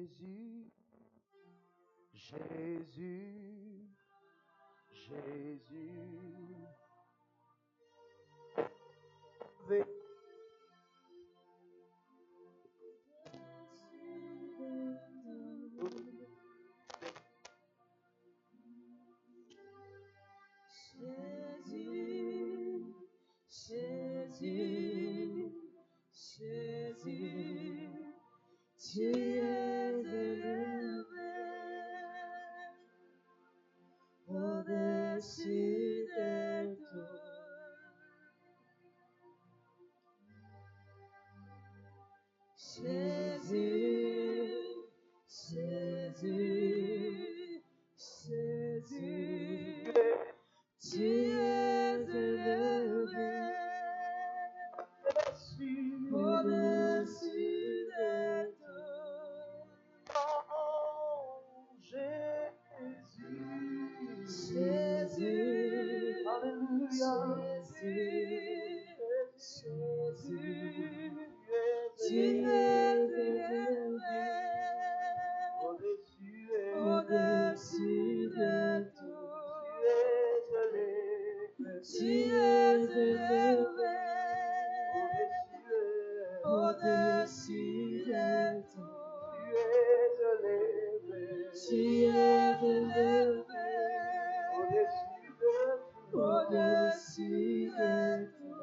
Jésus, Jésus, Jésus. Jésus, Jésus, Jésus, tu es élevé au-dessus de tout. Jésus, Jésus, Jésus, tu es élevé au-dessus de tout. Oh, Jésus, Jésus, Alléluia, Jésus, Jésus, tu tu es élevé au-dessus au-dessus de tout. Tu es élevé au-dessus de tout. Tu es élevé au-dessus de tout.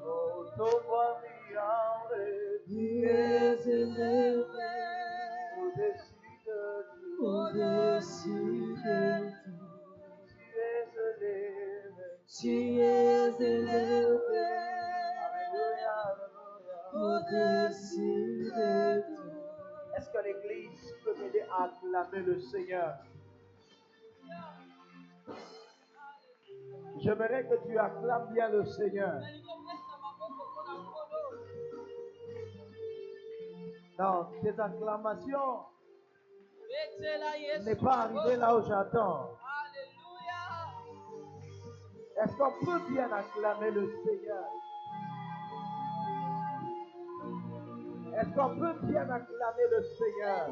Tu es élevé au-dessus de tout. Tu es élevé au-dessus de tout. Est-ce que l'Église peut m'aider à acclamer le Seigneur? J'aimerais que tu acclames bien le Seigneur. Non, tes acclamations n'est pas arrivé là où j'attends. Est-ce qu'on peut bien acclamer le Seigneur? Est-ce qu'on peut bien acclamer le Seigneur?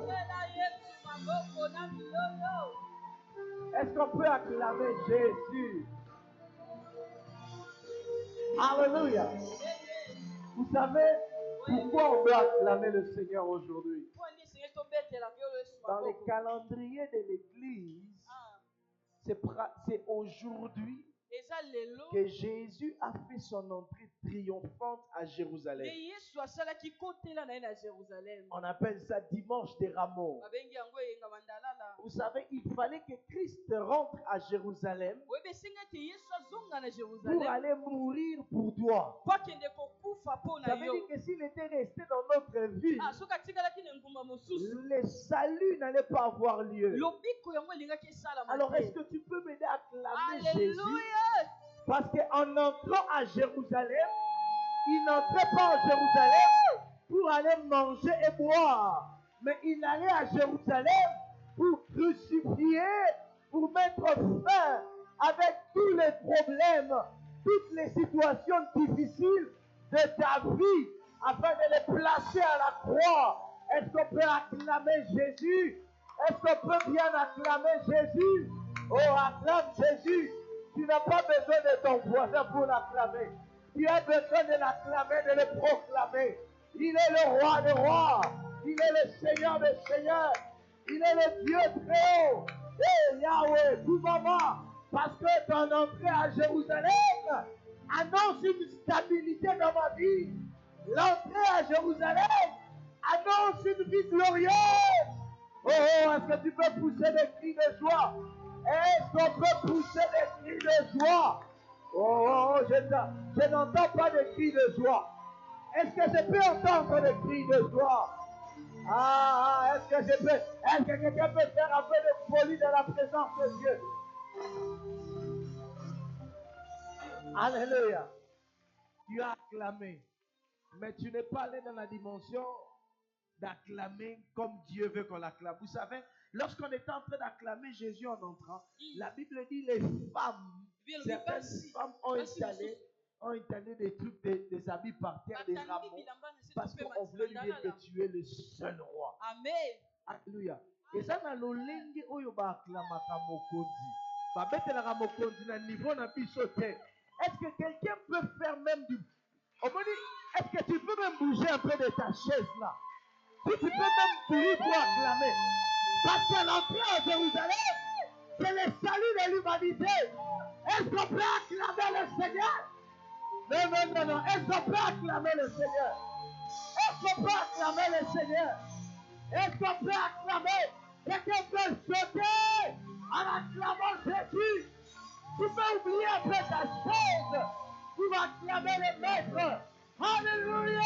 Est-ce qu'on peut acclamer Jésus? Alléluia. Vous savez pourquoi on doit acclamer le Seigneur aujourd'hui? Dans les calendriers de l'Église, c'est aujourd'hui que Jésus a fait son entrée triomphante à Jérusalem. On appelle ça dimanche des rameaux. Vous savez, il fallait que Christ rentre à Jérusalem pour aller mourir pour toi. Ça veut dire que s'il était resté dans notre ville, le salut n'allait pas avoir lieu. Alors, est-ce que tu peux m'aider à acclamer Jésus? Parce qu'en entrant à Jérusalem, il n'entrait pas en Jérusalem pour aller manger et boire, mais il allait à Jérusalem pour crucifier, pour mettre fin avec tous les problèmes, toutes les situations difficiles de ta vie, afin de les placer à la croix. Est-ce qu'on peut acclamer Jésus? Est-ce qu'on peut bien acclamer Jésus? Oh, acclame Jésus. Tu n'as pas besoin de ton voisin pour l'acclamer. Tu as besoin de l'acclamer, de le proclamer. Il est le roi des rois. Il est le Seigneur des seigneurs. Il est le Dieu très haut. Et Yahweh, tout va voir. Parce que ton entrée à Jérusalem annonce une stabilité dans ma vie. L'entrée à Jérusalem annonce une vie glorieuse. Oh, est-ce que tu peux pousser des cris de joie? Est-ce qu'on peut pousser des cris de joie? Oh, je n'entends pas de cris de joie. Est-ce que je peux entendre des cris de joie? Est-ce que quelqu'un peut faire un peu de folie dans la présence de Dieu? Alléluia. Tu as acclamé, mais tu n'es pas allé dans la dimension d'acclamer comme Dieu veut qu'on l'acclame. Vous savez, lorsqu'on est en train d'acclamer Jésus en entrant, la Bible dit les femmes, certaines femmes ont étalé des trucs, des habits par terre, des rameaux, parce qu'on voulait lui dire que tu es le seul roi. Amen. Alléluia. Et ça na lolengi oyo baklamaka mokonzi. Babetelaka mokonzi na niveau na biso te. Est-ce que quelqu'un peut faire même du... On me dit, est-ce que tu peux même bouger un peu de ta chaise là? Si tu peux même courir pour acclamer. Parce que l'entrée en Jérusalem, c'est le salut de l'humanité. Est-ce qu'on peut acclamer le Seigneur? Non, non, non, non. Est-ce qu'on peut acclamer le Seigneur? Est-ce qu'on peut acclamer le Seigneur? Est-ce qu'on peut acclamer? Quelqu'un peut sauter en acclamant Jésus. Tu peux oublier un peu ta chaise. Tu vas acclamer le Maître. Alléluia!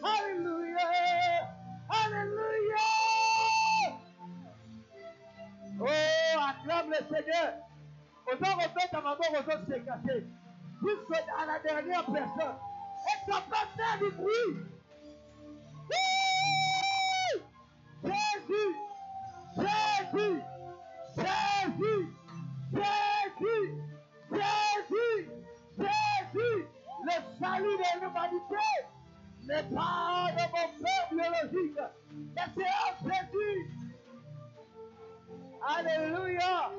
Alléluia! Alléluia! Oh, acclame le Seigneur. Autant remettre à ma mort, autant se casser. Jusqu'à la dernière personne. Est-ce qu'on peut faire du bruit? Jésus! Jésus! Jésus! Jésus! Jésus! Jésus! Le salut de l'humanité n'est pas de mon père biologique, mais c'est en Jésus. Alléluia!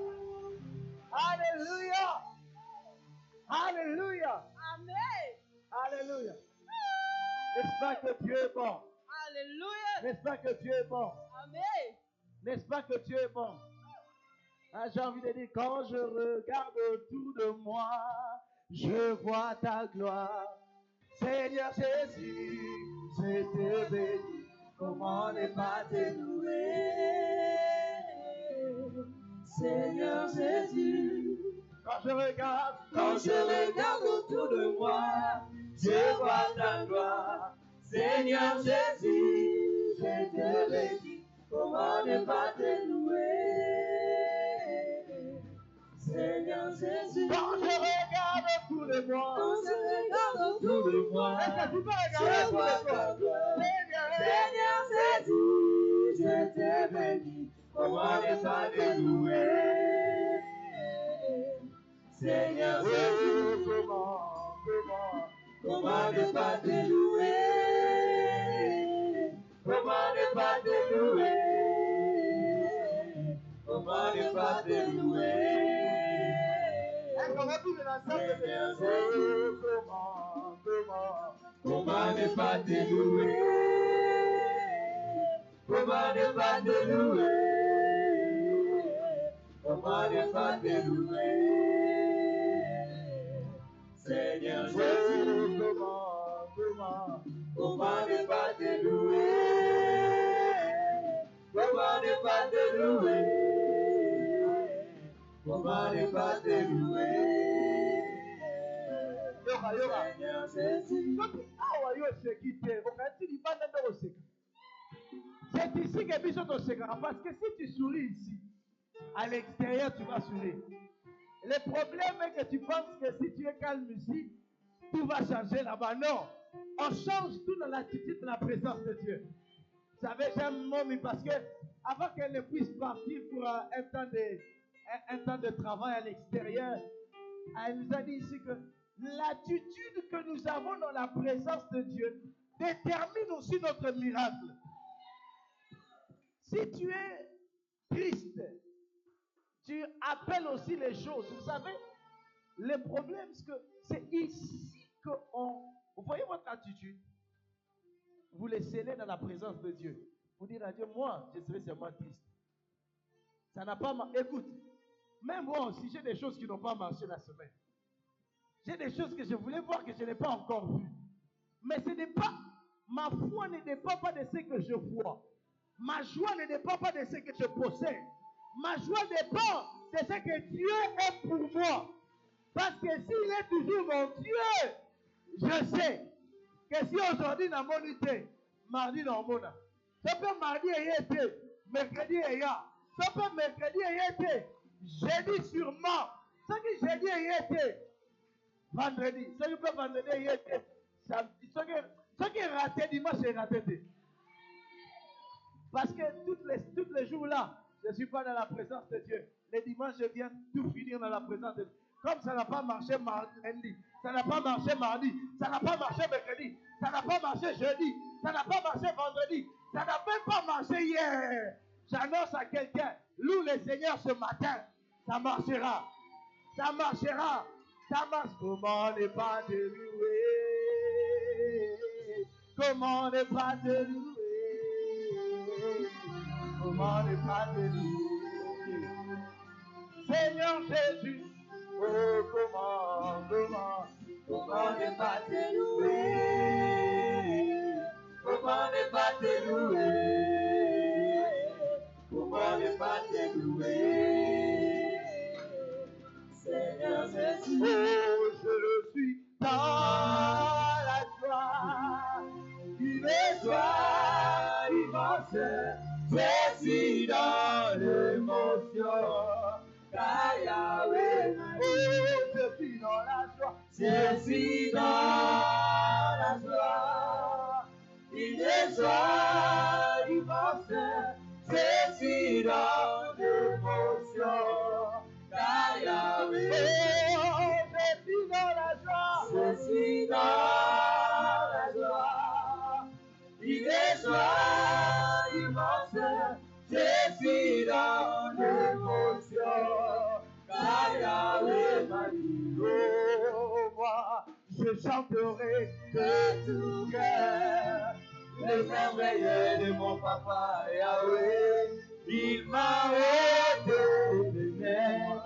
Alléluia! Alléluia! Amen! Alléluia! N'est-ce pas que Dieu est bon? Alléluia! N'est-ce pas que Dieu est bon? Amen! N'est-ce pas que Dieu est bon? Ah, j'ai envie de dire, quand je regarde autour de moi, je vois ta gloire. Seigneur Jésus, je te bénis. Comment ne pas te louer? Seigneur Jésus, Quand je regarde autour de moi, je vois ta gloire. Seigneur Jésus, je te bénis. Comment ne pas te louer? Seigneur Jésus, quand je regarde autour de moi, autour de moi, est-ce que tu peux je regarder autour vois de toi? ta gloire. Seigneur, Seigneur Jésus, je te bénis. Comment ne pas te louer? Seigneur Jésus, comment ne pas te louer? Comment ne pas te louer? Comment ne pas te louer? comment tout le Seigneur Jésus, comment ne pas te louer? Comment ne pas te louer? Comment ne pas te louer? Seigneur Jésus, comment ne pas te louer? Comment ne pas te louer? Comment ne pas te louer? Seigneur Jésus. C'est ici que Bishop te séquera. Parce que si tu souris ici, à l'extérieur, tu vas sourire. Le problème est que tu penses que si tu es calme ici, tout va changer là-bas. Non. On change tout dans l'attitude de la présence de Dieu. Vous savez, j'aime Mommy parce que avant qu'elle ne puisse partir pour un temps de travail à l'extérieur, elle nous a dit ici que l'attitude que nous avons dans la présence de Dieu détermine aussi notre miracle. Si tu es triste, tu appelles aussi les choses. Vous savez, le problème, c'est que c'est ici que vous voyez votre attitude, vous les scellez dans la présence de Dieu. Vous dites à Dieu, moi, je serai seulement triste. Ça n'a pas marché. Écoute, même moi aussi, j'ai des choses qui n'ont pas marché la semaine. J'ai des choses que je voulais voir que je n'ai pas encore vues. Mais ce n'est pas, ma foi ne dépend pas de ce que je vois. Ma joie ne dépend pas de ce que je possède. Ma joie dépend de ce que Dieu est pour moi. Parce que s'il est toujours mon Dieu, je sais que si aujourd'hui dans mon unité, mardi dans mon âme, ça peut mardi et été, mercredi et ya, ça peut mercredi et été, jeudi sûrement, ça qui jeudi et été, vendredi, ça qui peut vendredi et été, samedi, ça qui est raté dimanche et raté. Parce que tous les jours là, je ne suis pas dans la présence de Dieu. Les dimanches, je viens tout finir dans la présence de Dieu. Comme ça n'a pas marché lundi, ça n'a pas marché mardi, ça n'a pas marché mercredi, ça n'a pas marché jeudi, ça n'a pas marché vendredi, Ça n'a même pas marché hier. J'annonce à quelqu'un, loue le Seigneur ce matin. Ça marchera. Ça marchera. Ça marche. Comment ne pas te louer? Comment ne pas te louer? Comment ne pas te louer? Seigneur Jésus, oh comment ne pas te louer? Comment ne pas te louer? Comment ne pas te louer? Seigneur Jésus, oh je suis dans la joie, une joie immense, je suis dans l'émotion. Yahweh, oh, je suis dans la joie, je suis dans la joie, une joie immense, je suis dans l'émotion. Yahweh, oh, je suis dans la joie, je suis dans la joie, une joie immense, je suis dans l'émotion. Yahweh m'a dit, oh, moi, je chanterai de tout cœur les merveilles de mon papa Yahweh. Il m'a ôté des mers,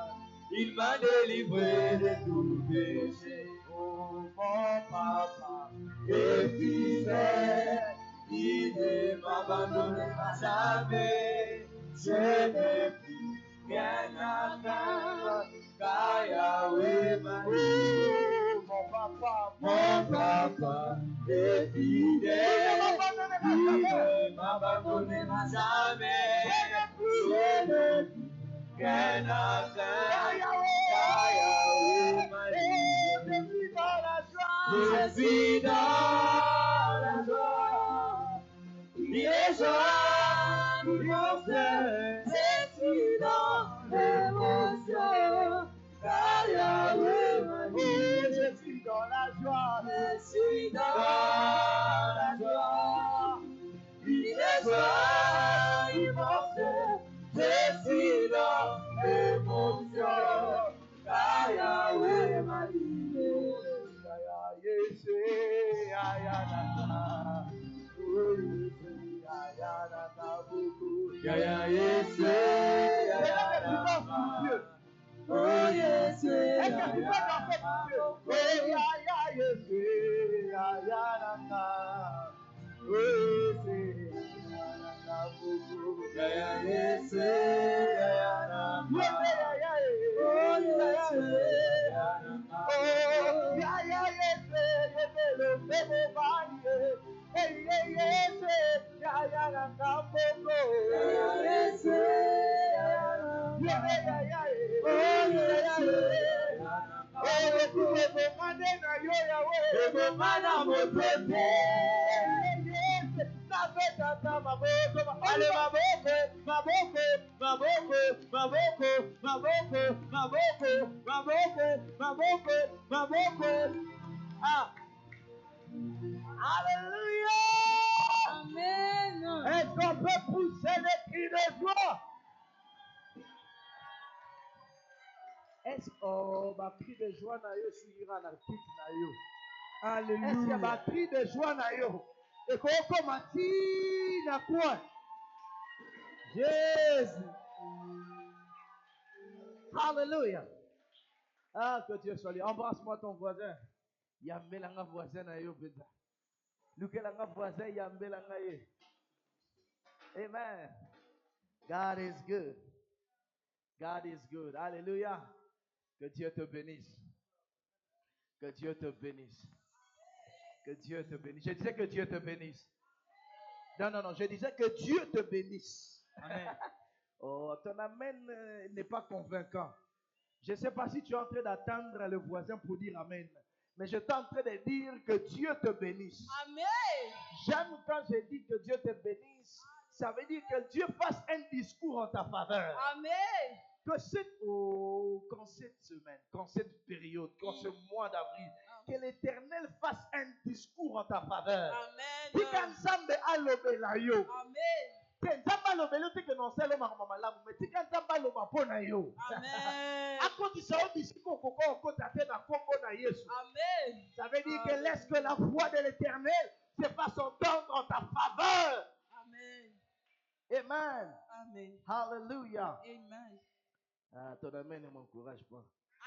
il m'a délivré de tout péché. Oh, mon papa est fidèle, il ne m'abandonnera jamais. Je n'ai plus rien à craindre, car Yahweh m'a dit, mon papa est fidèle, il ne m'abandonnera jamais. Je n'ai plus rien à craindre, car Yahweh m'a dit, je suis dans la joie, je suis dans la joie, il est joie, je suis dans l'émotion, car Yahweh m'a dit, je suis dans la joie, je suis dans la joie, il est joie immense, je suis dans l'émotion, car Yahweh m'a dit, Yaya yes, oh yes, est-ce que tu peux danser pour Dieu? Oh yaya yes, yaya nana, oh yes, yaya yes, yaya nana, oh yes, oh yaya yes, yebelo bebo bani. Hey, hey, yes, yaya nana boko, yaya yes, yaya oh yes, oh bebo mane na yo yawe, bebo mana motete, yes, na betata maboko, ale maboko, maboko, maboko, maboko, maboko, maboko, maboko, maboko, maboko, ah. Alléluia! Amen! Est-ce qu'on peut pousser des cris de joie? Est-ce que ma cri de joie na yo suivra la petite na yo? Alléluia! Est-ce que ma cri de joie na yo? Et qu'on commence na quoi? Jésus! Alléluia! Ah, que Dieu soit lié. Embrasse-moi ton voisin. Yambelanga voisin na yo beda. Lukelanga voisin yambelanga ye. Amen. God is good. God is good. Alléluia. Que Dieu te bénisse. Que Dieu te bénisse. Que Dieu te bénisse. Je disais que Dieu te bénisse. Non. Je disais que Dieu te bénisse. Amen. Oh, ton amen n'est pas convaincant. Je ne sais pas si tu es en train d'attendre le voisin pour dire amen. Mais je suis en train de dire que Dieu te bénisse. Amen. J'aime quand je dis que Dieu te bénisse. Ça veut dire que Dieu fasse un discours en ta faveur. Amen. Que quand cette semaine, quand cette période, quand ce mois d'avril, que l'Éternel fasse un discours en ta faveur. Amen. Tika nzambe alobela yo. Amen. Nzambe alobela yo teke nonselo makoma malamu, mais tika nzambe aloba pona yo. Amen. Akotisa yo discours koko okota te na kombo na Yesu. Amen. Ça veut dire que laisse que la voix de l'Éternel se fasse entendre en ta faveur. Amen. Amen. Amen. Hallelujah. Amen. Ah, ton amen ne m'encourage pas.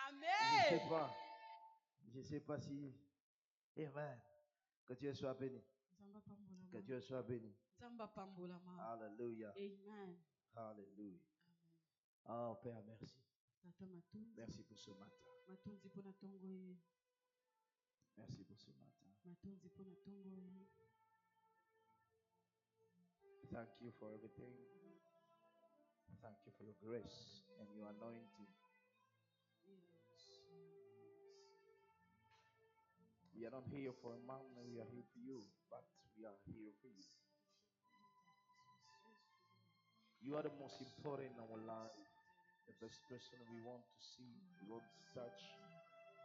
Amen. Je sais pas si. Amen. Que Dieu soit béni. Que Dieu soit béni. Hallelujah. Amen. Hallelujah. Oh Père, merci. Merci pour ce matin. Merci pour ce matin. Thank you for everything. Thank you for your grace and your anointing. We are not here for a man, we are here for you, but we are here for you. You are the most important in our life, the best person we want to see, we want to touch,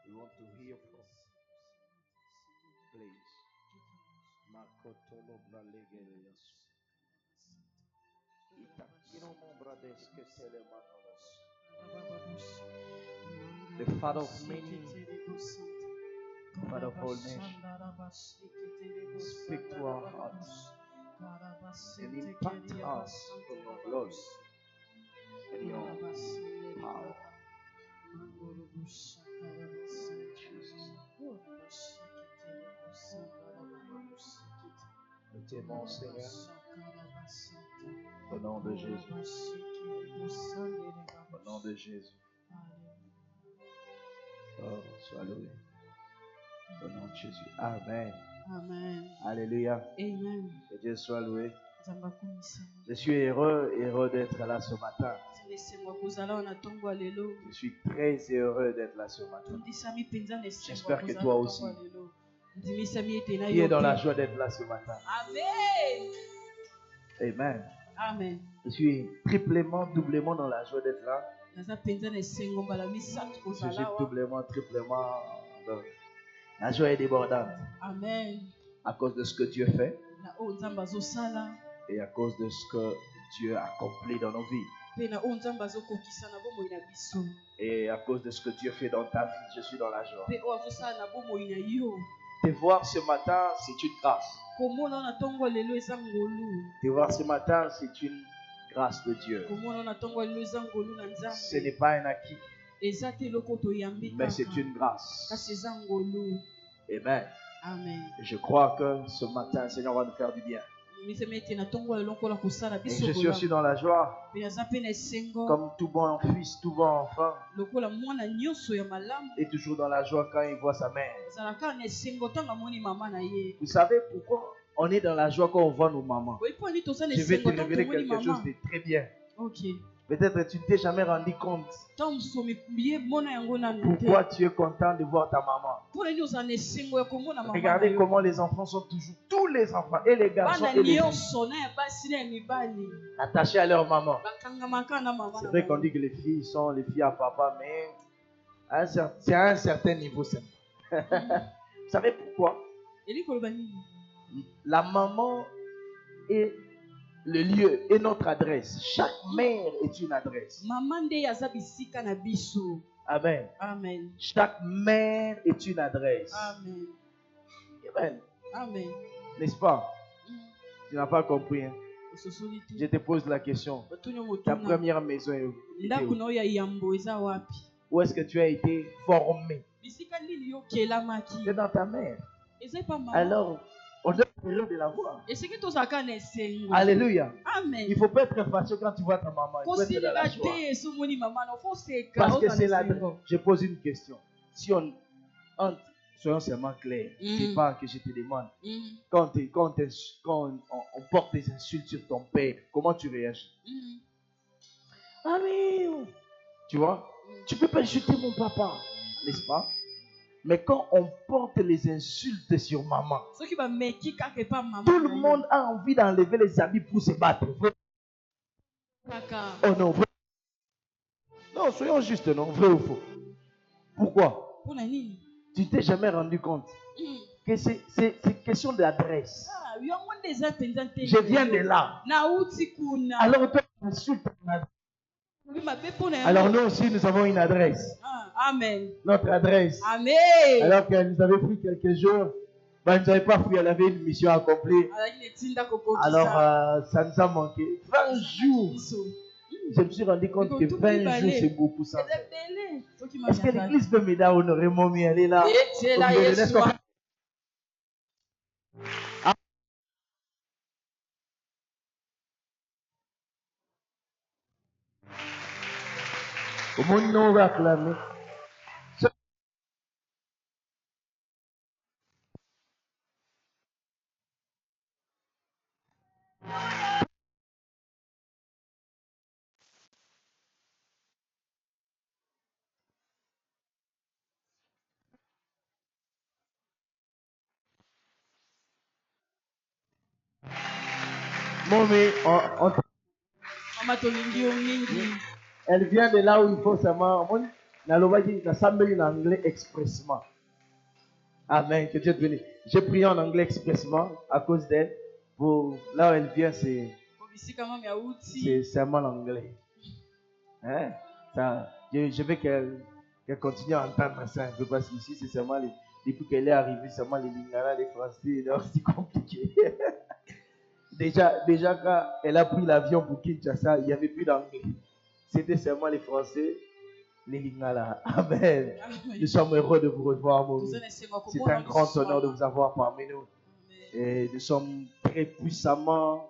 we want to hear from. Please. Makotolo Bralegerias. The Father of many, Father of all nations, speak to our hearts and impact us from your glory and your power. Nous t'aimons, Seigneur, au nom de Jésus. Au nom de Jésus. Oh, sois loué. Au nom de Jésus. Amen. Amen. Alléluia. Amen. Que Dieu soit loué. Je suis heureux d'être là ce matin. Je suis très heureux d'être là ce matin. J'espère que toi aussi. Qui est dans la joie d'être là ce matin. Amen. Amen. Amen. Je suis triplement, doublement dans la joie d'être là. Je suis doublement, triplement. La joie est débordante. Amen. À cause de ce que Dieu fait. Et à cause de ce que Dieu a accompli dans nos vies. Et à cause de ce que Dieu fait dans ta vie, je suis dans la joie. Te voir ce matin, c'est une grâce. Te voir ce matin, c'est une grâce de Dieu. Ce n'est pas un acquis, mais c'est une grâce. Amen. Amen. Je crois que ce matin, le Seigneur va nous faire du bien. Et je suis aussi dans la joie, comme tout bon fils, tout bon enfant, et toujours dans la joie quand il voit sa mère. Vous savez pourquoi on est dans la joie quand on voit nos mamans? Je vais te révéler quelque chose de très bien. Peut-être tu ne t'es jamais rendu compte pourquoi tu es content de voir ta maman. Regardez comment les enfants sont toujours, tous les enfants, et les garçons et les filles, attachés à leur maman. C'est vrai qu'on dit que les filles sont les filles à papa, mais c'est à un certain niveau seulement. Vous savez pourquoi? La maman est le lieu et notre adresse. Chaque mère est une adresse. Amen. Amen. Chaque mère est une adresse. Amen. Amen. Amen. N'est-ce pas? Tu n'as pas compris. Hein? Je te pose la question. Ta première maison est où? Où est-ce que tu as été formé? C'est dans ta mère. Alors, on doit être de la voir. Alléluia. Amen. Il ne faut pas être fâché quand tu vois ta maman. Il faut être dans la joie. Parce que c'est là. Je pose une question. Si soyons seulement clairs, c'est pas que je te demande. Quand on porte des insultes sur ton père, comment tu réagis? Amen. Tu vois? Tu ne peux pas insulter mon papa, n'est-ce pas? Mais quand on porte les insultes sur maman, tout le monde a envie d'enlever les habits pour se battre. Oh non, vrai. Non, soyons justes, non? Vrai ou faux? Pourquoi? Tu t'es jamais rendu compte que c'est question d'adresse. Je viens de là. Alors toi, tu insultes ton adresse. Alors nous aussi, nous avons une adresse. Amen. Notre adresse. Amen. Alors qu'elle nous avait pris quelques jours, elle ne nous avait pas pris, elle avait une mission accomplie. Alors ça nous a manqué. 20 jours. Je me suis rendu compte que 20 jours, c'est beaucoup ça. Est-ce que l'église peut m'aider à honorer mon mieux? Elle est là. Au monde, on va acclamer. Elle vient de là où il faut seulement. En anglais expressement. Amen. Que Dieu te bénisse. J'ai prié en anglais expressement à cause d'elle. Pour là où elle vient, c'est seulement l'anglais. Hein? Ça, je veux qu'elle continue à entendre ça un peu parce qu'ici, c'est seulement depuis qu'elle est arrivée, seulement les Lingala, les Français, donc c'est compliqué. Déjà, quand elle a pris l'avion pour Kinshasa, il n'y avait plus d'anglais. C'était seulement les Français, les Lingala. Amen. Nous sommes heureux de vous revoir, mon ami. C'est un grand honneur de vous avoir parmi nous. Et nous sommes très puissamment,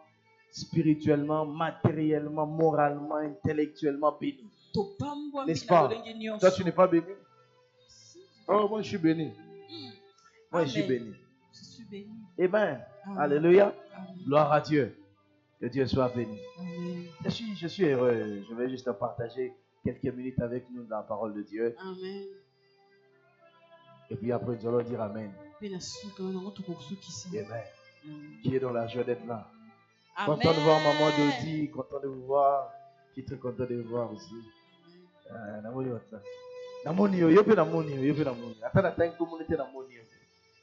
spirituellement, matériellement, moralement, intellectuellement bénis. N'est-ce pas? Toi, tu n'es pas béni? Oh, moi, je suis béni. Moi, je suis béni. Amen. Alléluia. Gloire à Dieu. Que Dieu soit béni. Amen. Je suis heureux. Je vais juste partager quelques minutes avec nous dans la parole de Dieu. Amen. Et puis après, nous allons dire Amen. Amen. Qui est dans la joie d'être là. Amen. Content de voir maman Dodi. Content de vous voir. Je suis très content de vous voir aussi.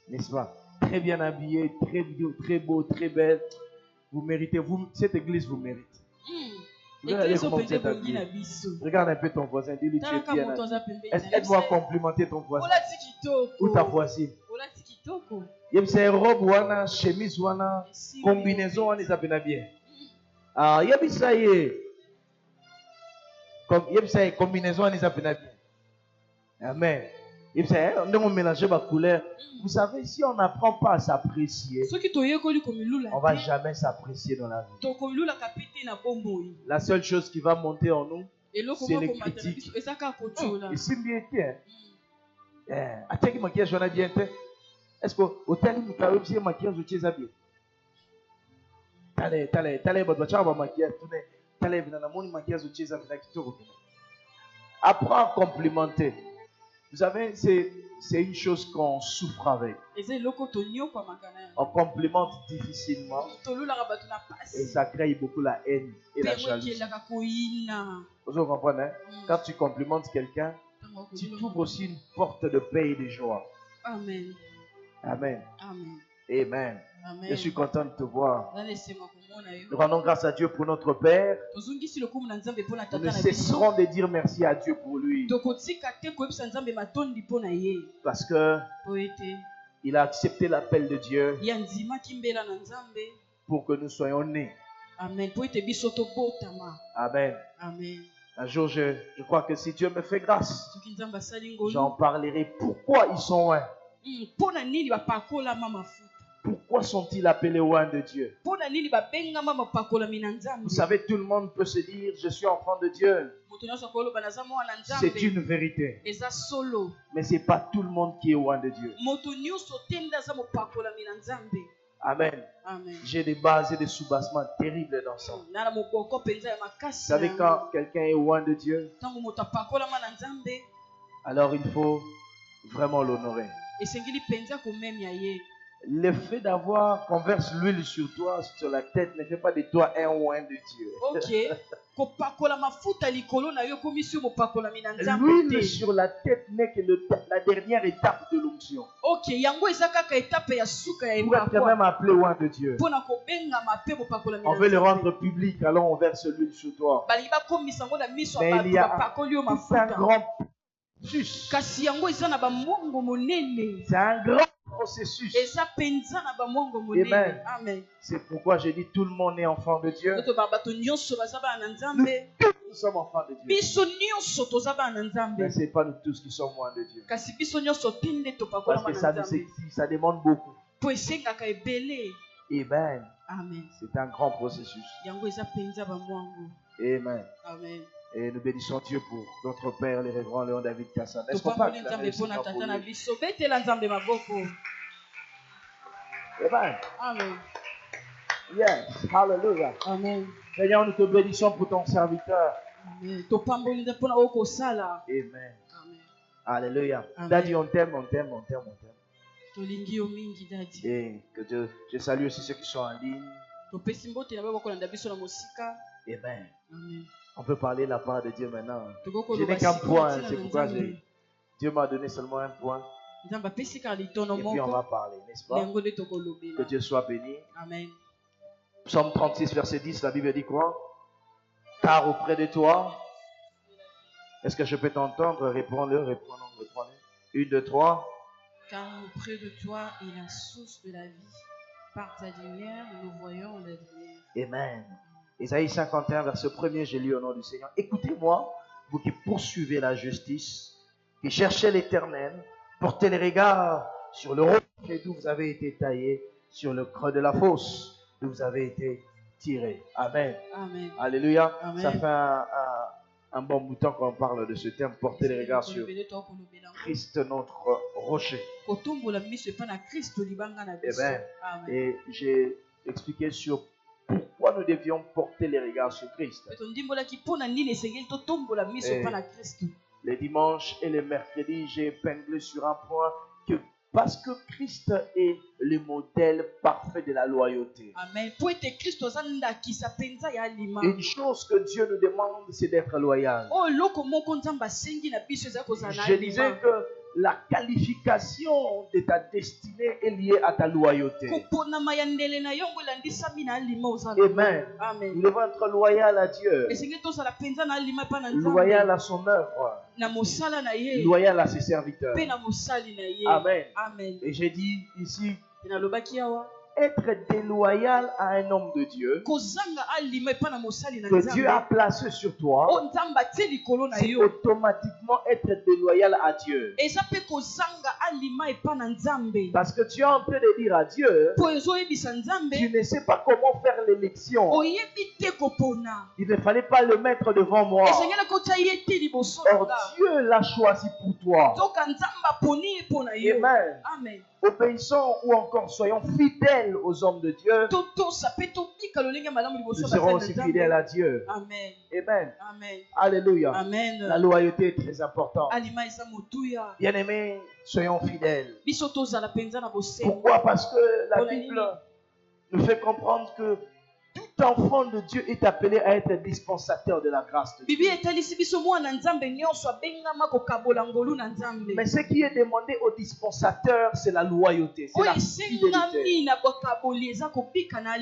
N'est-ce pas? Très bien habillé, très beau, très belle. Vous méritez, cette église vous mérite. Regarde un peu ton voisin, dis-lui tu es bien habillé. Aide-moi à complimenter ton voisin. Ou ta voisine. Yebisa robe wana, chemise wana, combinaison wana isa bien bien. Ah, yebisa combinaison wana isa bien bien. Amen. On mélange ma couleur. Vous savez, si on n'apprend pas à s'apprécier, on ne va jamais s'apprécier dans la vie. La seule chose qui va monter en nous, c'est les critiques. Ici, bien, est-ce que hôtel nous carré bien maquillage ou tu es habillé? Apprends à complimenter. Vous savez, c'est une chose qu'on souffre avec. On complimente difficilement. Et ça crée beaucoup la haine et la jalousie. Vous comprenez? Hein? Quand tu complimentes quelqu'un, tu trouves aussi une porte de paix et de joie. Amen. Amen. Amen. Amen. Amen. Je suis content de te voir. Nous rendons grâce à Dieu pour notre Père. Nous ne cesserons de dire merci à Dieu pour lui. Parce que il a accepté l'appel de Dieu pour que nous soyons nés. Amen. Amen. Amen. Un jour, je crois que si Dieu me fait grâce, j'en parlerai. Pourquoi ils sont un? Pourquoi sont-ils appelés oins de Dieu? Vous savez, tout le monde peut se dire, je suis enfant de Dieu. C'est une vérité. Mais ce n'est pas tout le monde qui est oint de Dieu. Amen. Amen. J'ai des bases et des soubassements terribles dans ça. Vous savez, quand quelqu'un est oint de Dieu, alors il faut vraiment l'honorer. Le fait d'avoir qu'on verse l'huile sur toi, sur la tête, ne fait pas de toi un oint de Dieu. Ok. L'huile sur la tête n'est que la dernière étape de l'onction. Ok. Pour être même appelé oint de Dieu. On veut le rendre public, alors on verse l'huile sur toi. Mais il y a un grand processus. C'est un grand processus. Amen. Amen. C'est pourquoi j'ai dit tout le monde est enfant de Dieu. Nous sommes enfants de Dieu. Mais ce n'est pas nous tous qui sommes loin de Dieu. Parce que ça demande beaucoup. Amen. C'est un grand processus. Amen. Amen. Et nous bénissons Dieu pour notre Père, le révérend Léon David Kassan. Est-ce qu'on peut acclamer le Seigneur pour lui? Amen. Amen. Yes. Hallelujah. Amen. Seigneur, nous te bénissons pour ton serviteur. Amen. Amen. Alléluia. Daddy, on t'aime, on t'aime, on t'aime, on t'aime. Et que je salue aussi ceux qui sont en ligne. Amen. On peut parler de la part de Dieu maintenant. Je n'ai qu'un point, c'est pourquoi Dieu m'a donné seulement un point. Et puis on va parler, n'est-ce pas? Que Dieu soit béni. Amen. Psaume 36, verset 10, la Bible dit quoi? Car auprès de toi, est-ce que je peux t'entendre? Réponds-le, réponds-le. 1, 2, 3. Car auprès de toi est la source de la vie. Par ta lumière, nous voyons la lumière. Amen. Ésaïe 51, verset 1er, j'ai lu au nom du Seigneur. Écoutez-moi, vous qui poursuivez la justice, qui cherchez l'Éternel, portez les regards sur le rocher d'où vous avez été taillé, sur le creux de la fosse d'où vous avez été tiré. Amen. Amen. Alléluia. Amen. Ça fait un bon bout de temps qu'on parle de ce terme, porter les regards sur Christ, notre rocher. Amen. Et j'ai expliqué sur pourquoi nous devions porter les regards sur Christ. Les dimanches et les mercredis, j'ai épinglé sur un point que parce que Christ est le modèle parfait de la loyauté. Amen. Une chose que Dieu nous demande, c'est d'être loyal. Je disais que la qualification de ta destinée est liée à ta loyauté. Amen. Nous devons être loyal à Dieu, loyal à son œuvre, loyal à ses serviteurs. Amen. Et j'ai dit ici, être déloyal à un homme de Dieu que Dieu a placé sur toi, c'est automatiquement être déloyal à Dieu. Parce que tu es en train de dire à Dieu, tu ne sais pas comment faire l'élection. Il ne fallait pas le mettre devant moi. Or Dieu l'a choisi pour toi. Amen. Obéissons ou encore soyons fidèles aux hommes de Dieu. Nous serons aussi fidèles à Dieu. Amen. Amen. Amen. Alléluia. Amen. La loyauté est très importante. Bien-aimés, soyons fidèles. Pourquoi? Parce que la Bible nous fait comprendre que tout enfant de Dieu est appelé à être dispensateur de la grâce de Dieu. Mais ce qui est demandé aux dispensateurs, c'est la loyauté, c'est la fidélité. Il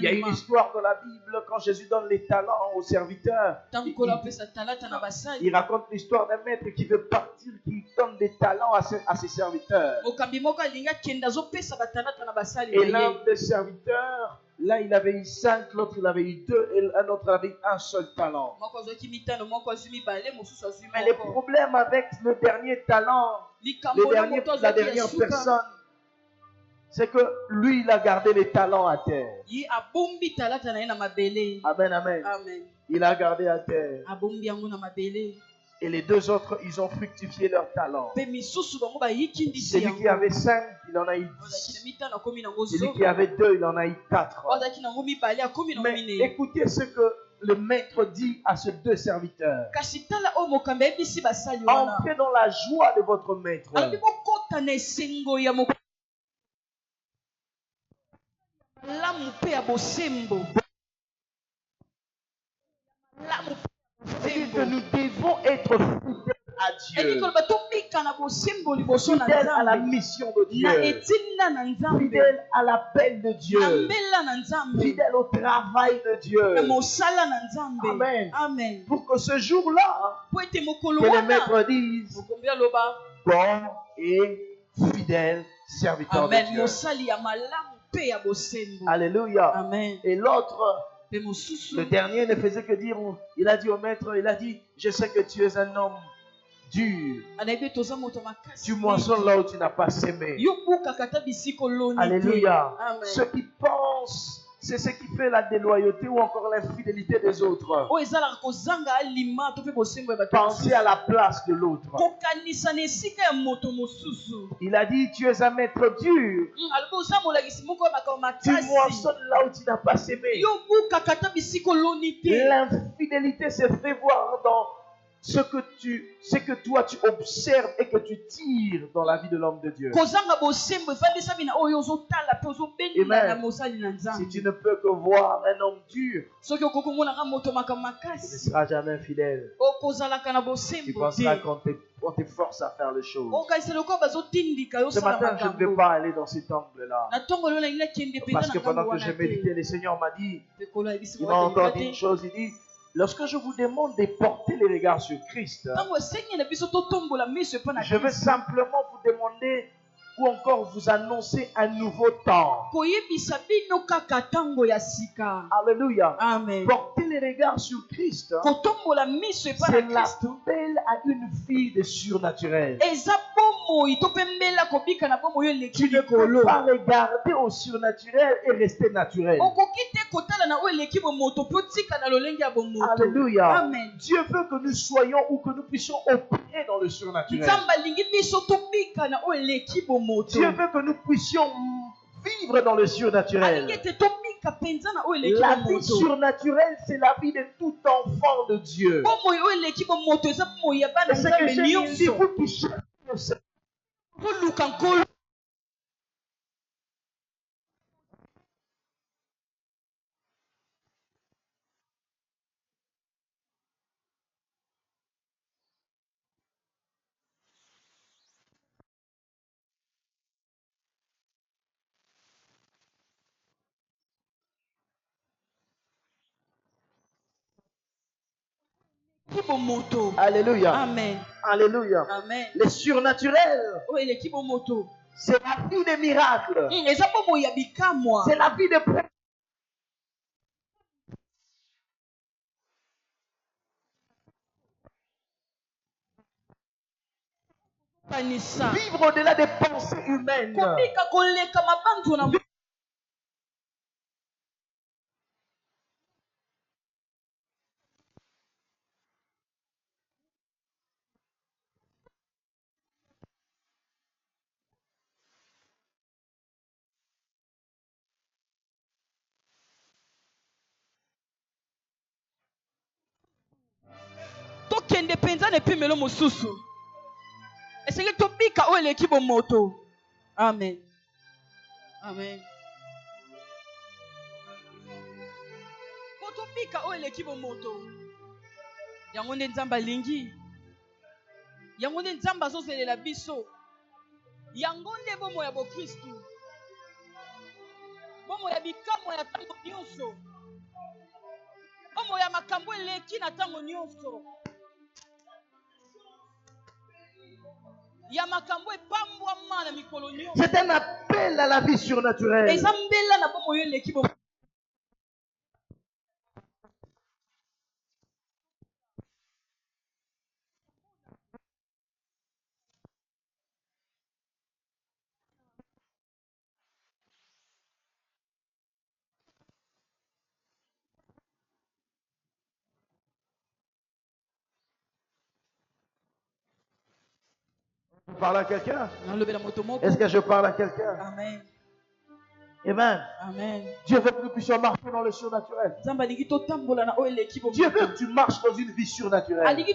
y a une histoire dans la Bible quand Jésus donne les talents aux serviteurs. Il raconte l'histoire d'un maître qui veut partir, qui donne des talents à ses serviteurs. Et l'un des serviteurs, là, il avait eu 5, l'autre, il avait eu 2, et un autre avait eu un seul talent. Mais le problème avec le dernier talent, la dernière personne, c'est que lui, il a gardé les talents à terre. Amen, amen. Il a gardé à terre. Et les 2 autres, ils ont fructifié leur talent. Celui qui avait 5, il en a eu 10. Celui qui avait 2, il en a eu 4. Mais écoutez ce que le maître dit à ces 2 serviteurs. Entrez dans la joie de votre maître. C'est que nous devons être fidèles à Dieu, fidèles à la mission de Dieu, fidèles à l'appel de Dieu, fidèles au travail de Dieu. Amen. Pour que ce jour-là, que les maîtres disent, bon et fidèle serviteur de Dieu. Alléluia. Amen. Et l'autre, le dernier, ne faisait que dire, il a dit au maître, il a dit, je sais que tu es un homme dur. Tu moissonnes là où tu n'as pas semé. Alléluia. Amen. Ceux qui pensent, c'est ce qui fait la déloyauté ou encore l'infidélité des autres. Penser à la place de l'autre. Il a dit, tu es un maître dur. Tu moissonnes là où tu n'as pas semé. L'infidélité se fait voir dans ce que toi tu observes et que tu tires dans la vie de l'homme de Dieu. Amen. Si tu ne peux que voir un homme dur, tu ne seras jamais fidèle. Tu penseras qu'on te force à faire les choses. Ce matin, je ne vais pas aller dans cet angle-là. Parce que pendant que j'ai médité, le Seigneur m'a dit, il m'a encore dit une chose, il dit, lorsque je vous demande de porter les regards sur Christ, je vais simplement vous demander ou encore vous annoncer un nouveau temps. Alléluia. Amen. Porter les regards sur Christ, c'est l'appel à une vie de surnaturel. Tu ne peux pas regarder au surnaturel et rester naturel. Alléluia. Amen. Dieu veut que nous soyons ou que nous puissions opérer dans le surnaturel. Dieu veut que nous puissions vivre dans le surnaturel. La vie surnaturelle, c'est la vie de tout enfant de Dieu. C'est ce que j'ai dit, vous qui cherchez. Alléluia. Amen. Alléluia. Amen. Le surnaturel, c'est la vie des miracles. C'est la vie de vivre au-delà des pensées humaines. Tokende penza ne pimelo mosusu. Esenge tobika o eleki bomoto. Amen. Amen. Tobika o eleki bomoto. Yango nde nzamba lingi. Yango nde nzamba azozelela biso. Yango nde bomo ya bokristu. Bomo ya bikamwa ya tango nyonso. Bomo ya makambo eleki na tango nyonso. C'est un appel à la vie surnaturelle. Je parle à quelqu'un? Est-ce que je parle à quelqu'un? Amen. Amen. Amen. Dieu veut que nous puissions marcher dans le surnaturel. Dieu veut que tu marches dans une vie surnaturelle.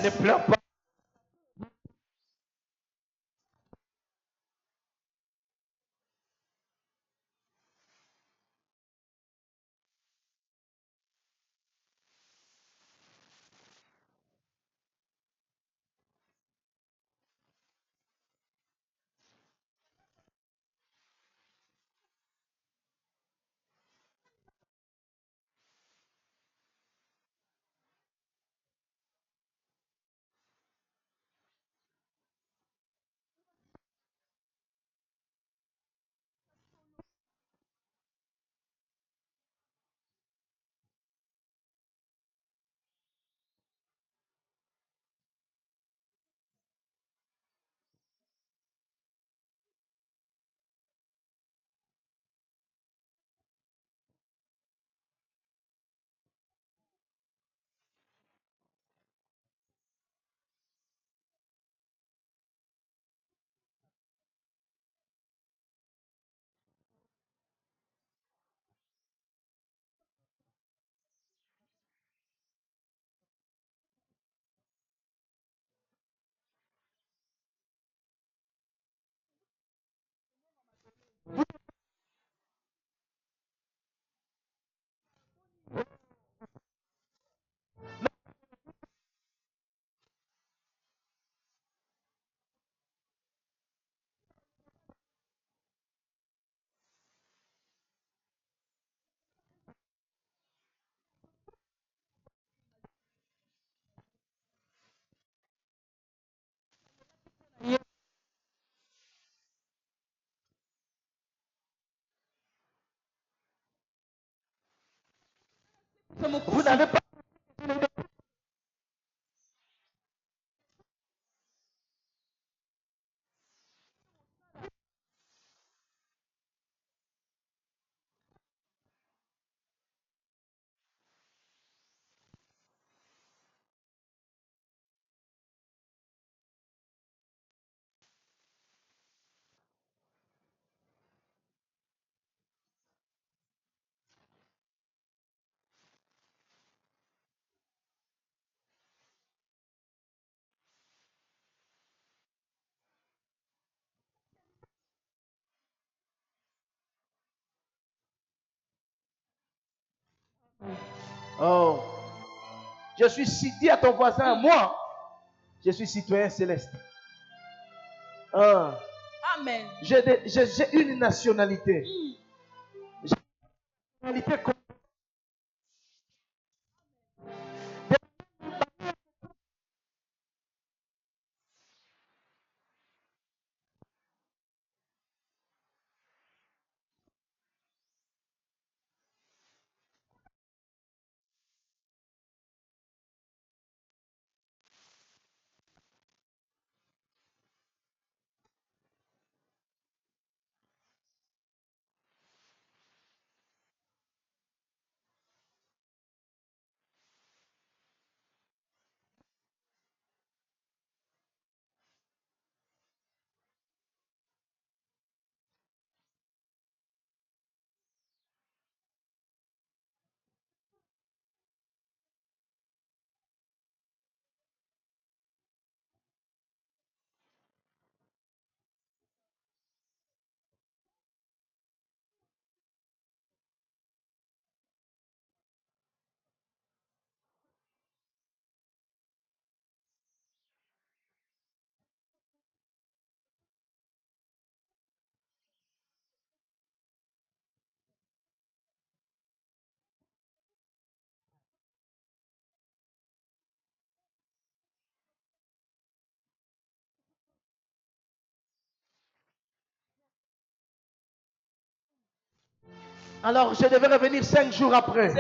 Ne pleure pas. Vous n'avez pas. Oh, je suis dit à ton voisin, moi, je suis citoyen céleste. Amen. J'ai une nationalité. J'ai une nationalité. Alors je devais revenir 5 jours après. Et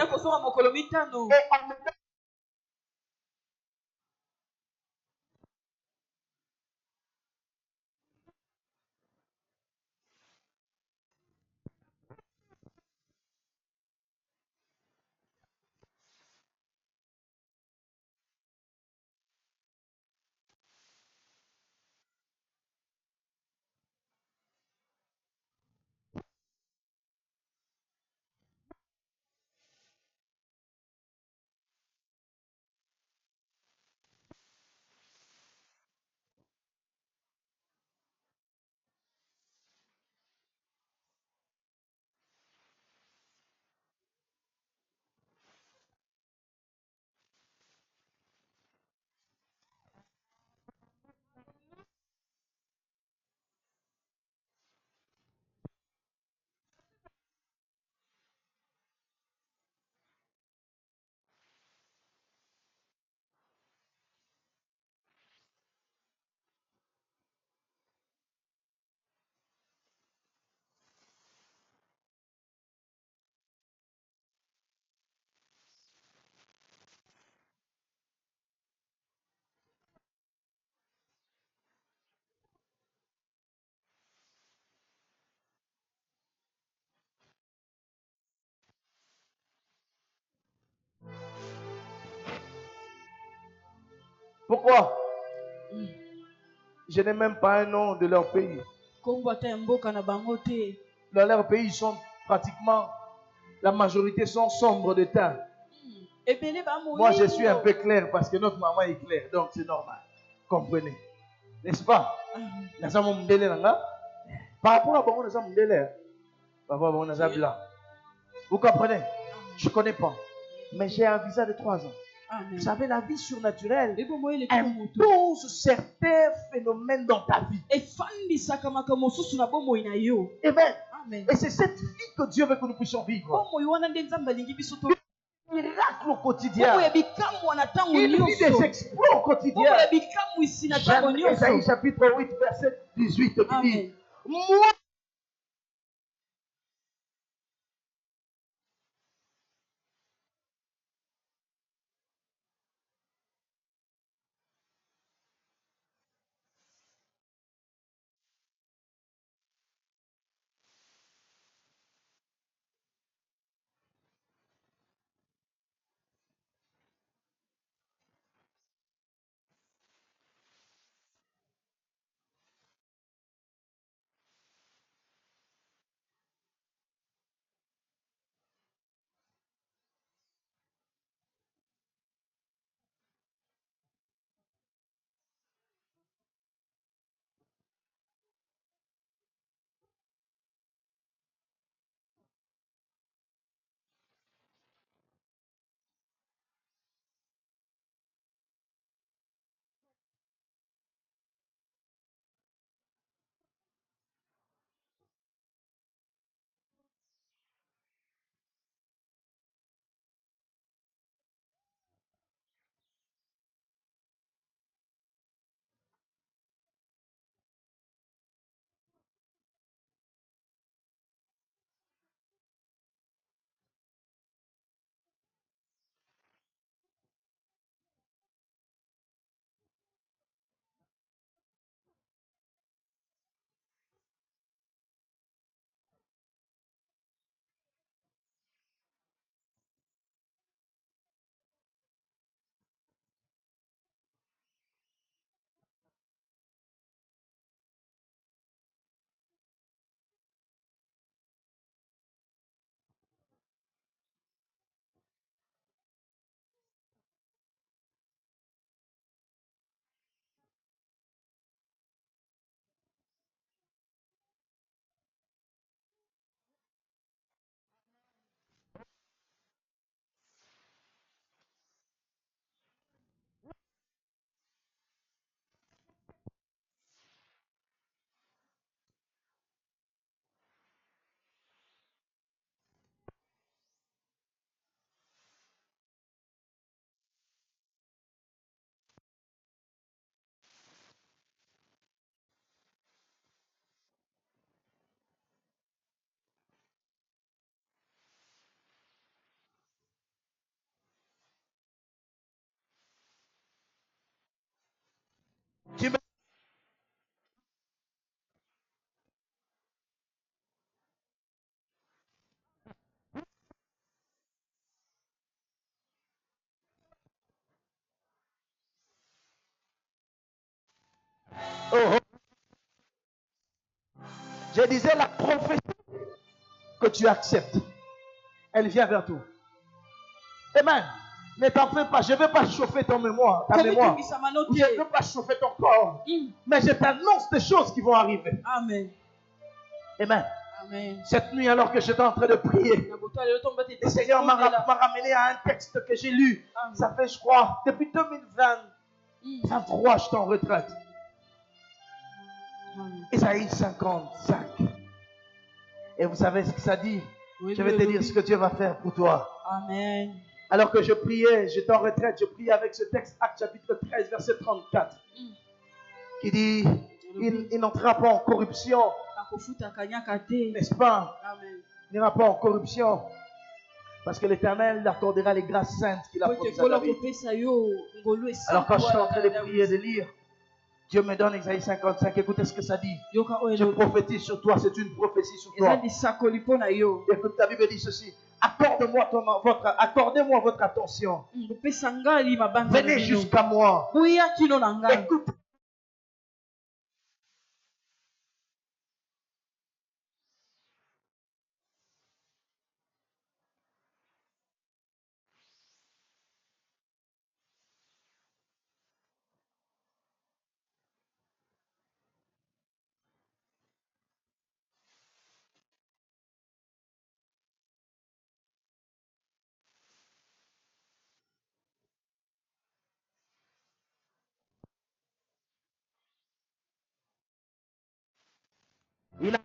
pourquoi? Je n'ai même pas un nom de leur pays. Dans leur pays, ils sont pratiquement, la majorité sont sombres de teint. Moi, je suis un peu clair parce que notre maman est claire, donc c'est normal. Comprenez? N'est-ce pas? Par rapport à Bango Naza Mundele, vous comprenez? Je ne connais pas. Mais j'ai un visa de 3 ans. Amen. Vous savez, la vie surnaturelle impose certains phénomènes dans ta vie. Amen. Et c'est cette vie que Dieu veut que nous puissions vivre. Miracle au quotidien. Il vit des exploits au quotidien. Ésaïe chapitre 8, verset 18 qui dit, moi, Oh, oh. Je disais la prophétie que tu acceptes, elle vient vers toi. Amen. Ne t'en fais pas, je ne veux pas chauffer ta mémoire. Je ne veux pas chauffer ton corps. Mais je t'annonce des choses qui vont arriver. Amen. Amen. Amen. Cette nuit, alors que j'étais en train de prier, le Seigneur m'a ramené à un texte que j'ai lu. Amen. Ça fait, je crois, depuis 2023, j'étais en retraite. Isaïe 55. Et vous savez ce que ça dit? Je vais te dire ce que Dieu va faire pour toi. Amen. Alors que je priais, j'étais en retraite, je priais avec ce texte, Actes chapitre 13, verset 34, qui dit, il n'entrera pas en corruption, n'est-ce pas? Amen. Il n'ira pas en corruption, parce que l'Éternel accordera les grâces saintes qu'il a promises à David. Alors quand je suis en train de prier et de lire, Dieu me donne Isaïe 55, écoutez ce que ça dit. Je prophétise sur toi, c'est une prophétie sur toi. Écoute, ta Bible dit ceci. Accordez-moi votre attention. Venez jusqu'à moi. Écoute. Il a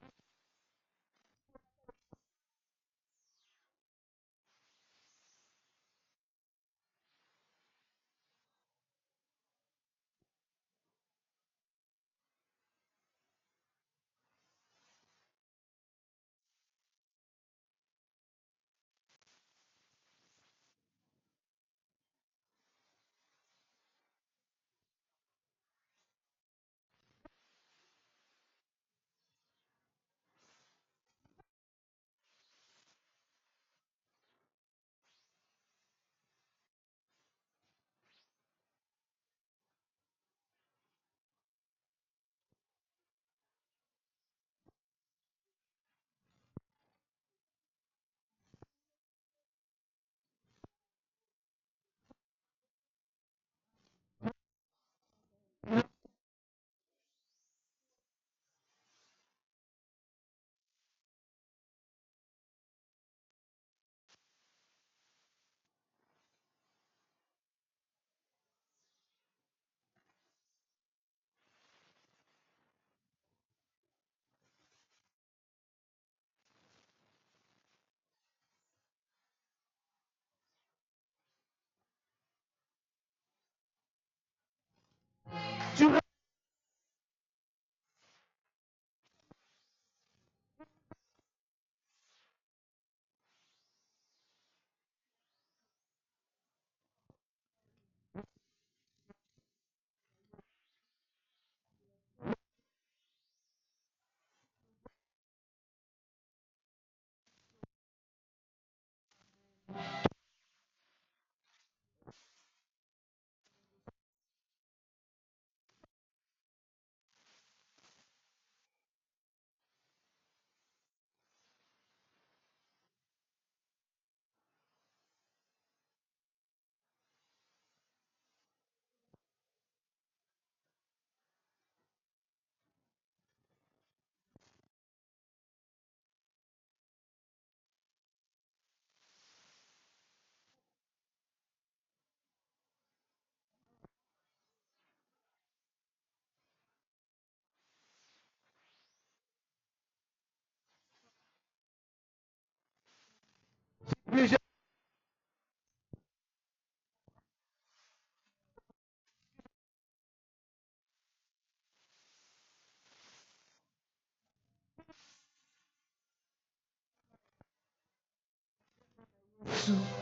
plusieurs.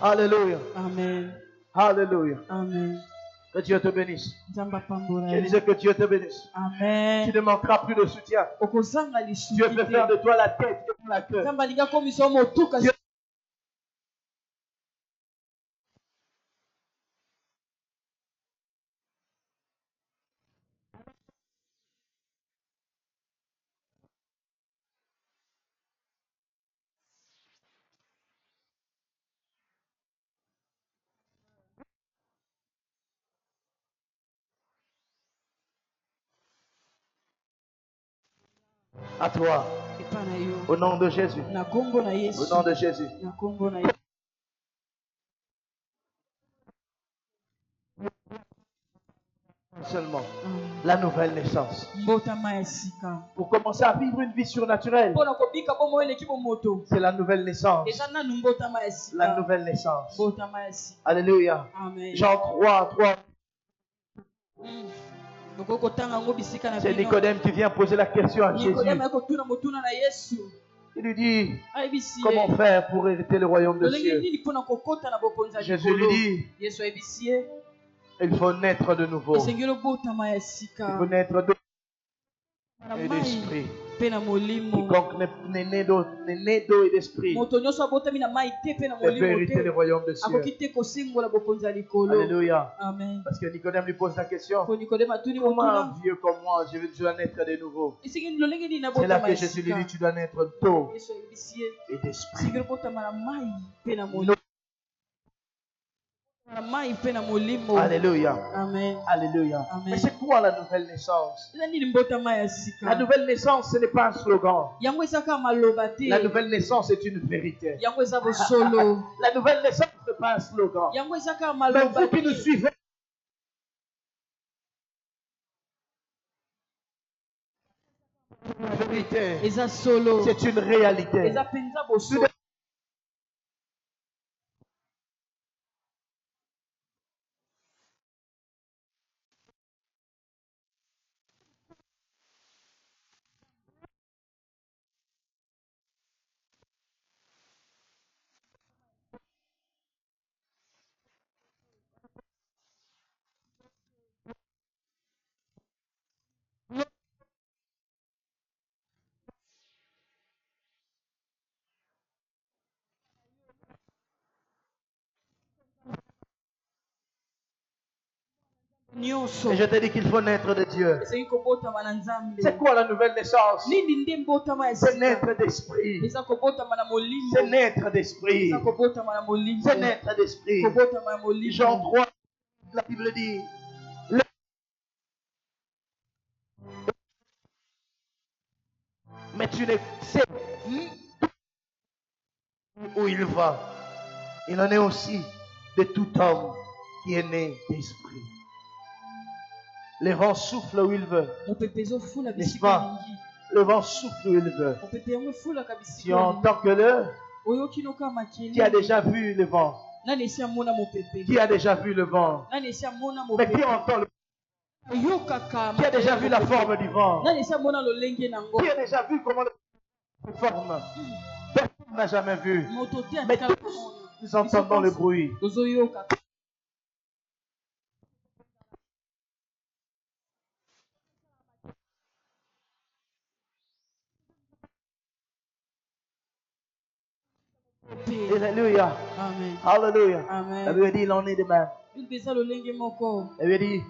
Alléluia. Amen. Alléluia. Amen. Que Dieu te bénisse. Je disais que Dieu te bénisse. Amen. Tu ne manqueras plus de soutien. Dieu peut faire de toi la tête et la queue. Dieu À toi. Au nom de Jésus. Au nom de Jésus. Seulement la nouvelle naissance. Pour commencer à vivre une vie surnaturelle, c'est la nouvelle naissance. La nouvelle naissance. Alléluia. Jean 3. C'est Nicodème qui vient poser la question à Jésus. Il lui dit, comment faire pour hériter le royaume de Dieu? Jésus lui dit, il faut naître de nouveau. Il faut naître de et d'esprit. Quiconque n'est né d'eau et d'esprit ne peut hériter le royaume de Dieu. Alléluia. Parce que Nicodème lui pose la question, comment un vieux comme moi, je dois naître de nouveau? C'est là que Jésus lui dit, tu dois naître d'eau et d'esprit. Alléluia. Amen. Alléluia. Amen. Mais c'est quoi la nouvelle naissance? La nouvelle naissance, ce n'est pas un slogan. La nouvelle naissance est une vérité. La nouvelle naissance, ce n'est pas un slogan. Même vous qui nous suivez, c'est une vérité. C'est une réalité. Et je te dis qu'il faut naître de Dieu. C'est quoi la nouvelle naissance? C'est naître d'esprit. C'est naître d'esprit. C'est naître d'esprit. Jean 3, la Bible dit, mais tu ne sais où il va. Il en est aussi de tout homme qui est né d'esprit. Le vent souffle où il veut. N'est-ce pas? Le vent souffle où il veut. Tu entends que qui a déjà vu le vent? Qui a déjà vu le vent? Mais qui entend le vent? Qui a déjà vu la forme du vent? Qui a déjà vu comment le vent se forme? Personne n'a jamais vu. Mais tous nous entendons le bruit. Alléluia. Alléluia. Elle lui a dit, il en est de même. Elle lui a dit,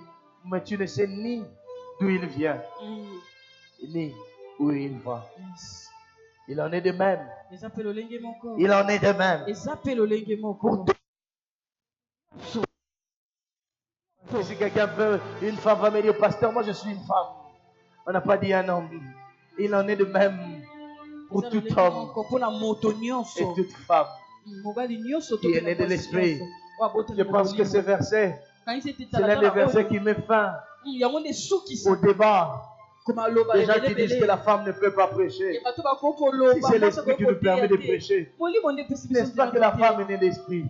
mais tu ne sais ni d'où il vient, ni où il va. Il en est de même. Il en est de même. Pour tout. Si quelqu'un veut, une femme va me dire, pasteur, moi je suis une femme. On n'a pas dit un homme. Il en est de même pour tout homme et toute femme qui est né de l'esprit. Je pense que ce verset, c'est l'un des versets qui met fin au débat. Les gens qui disent que la femme ne peut pas prêcher. Si c'est l'esprit qui nous permet de prêcher, n'est-ce pas que la femme est née d'esprit?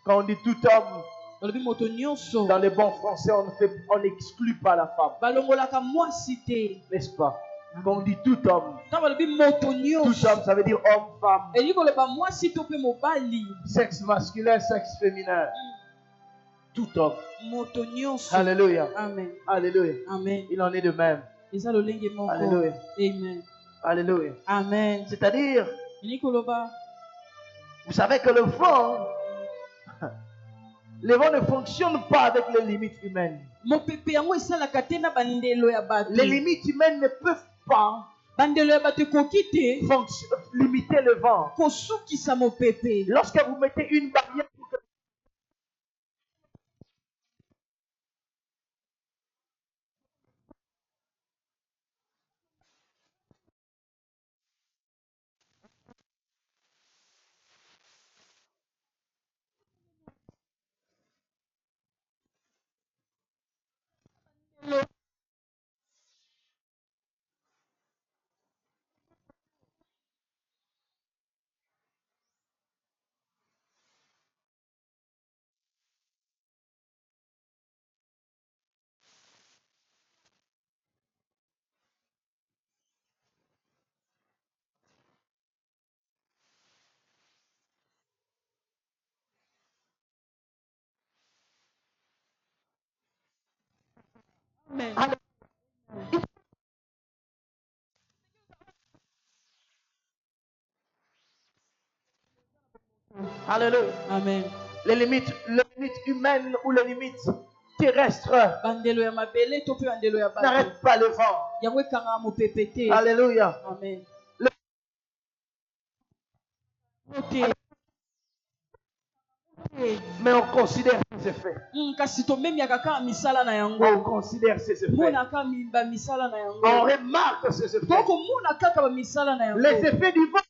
Quand on dit tout homme, dans le bon français, on n'exclut pas la femme. N'est-ce pas? Quand on dit tout homme, ça veut dire homme, femme. Sexe masculin, sexe féminin. Tout homme. Alléluia. Amen. Alléluia. Amen. Il en est de même. Alléluia. Amen. Alléluia. Amen. C'est-à-dire, vous savez que le vent ne fonctionne pas avec les limites humaines. Les limites humaines ne peuvent pas limiter le vent. Lorsque vous mettez une barrière, Amen. Alléluia. Amen. Les limites humaines ou les limites terrestres n'arrêtent pas le vent. Alléluia. Amen. Mais on considère ses effets. On considère ses effets. On remarque ses effets. Les effets du vent.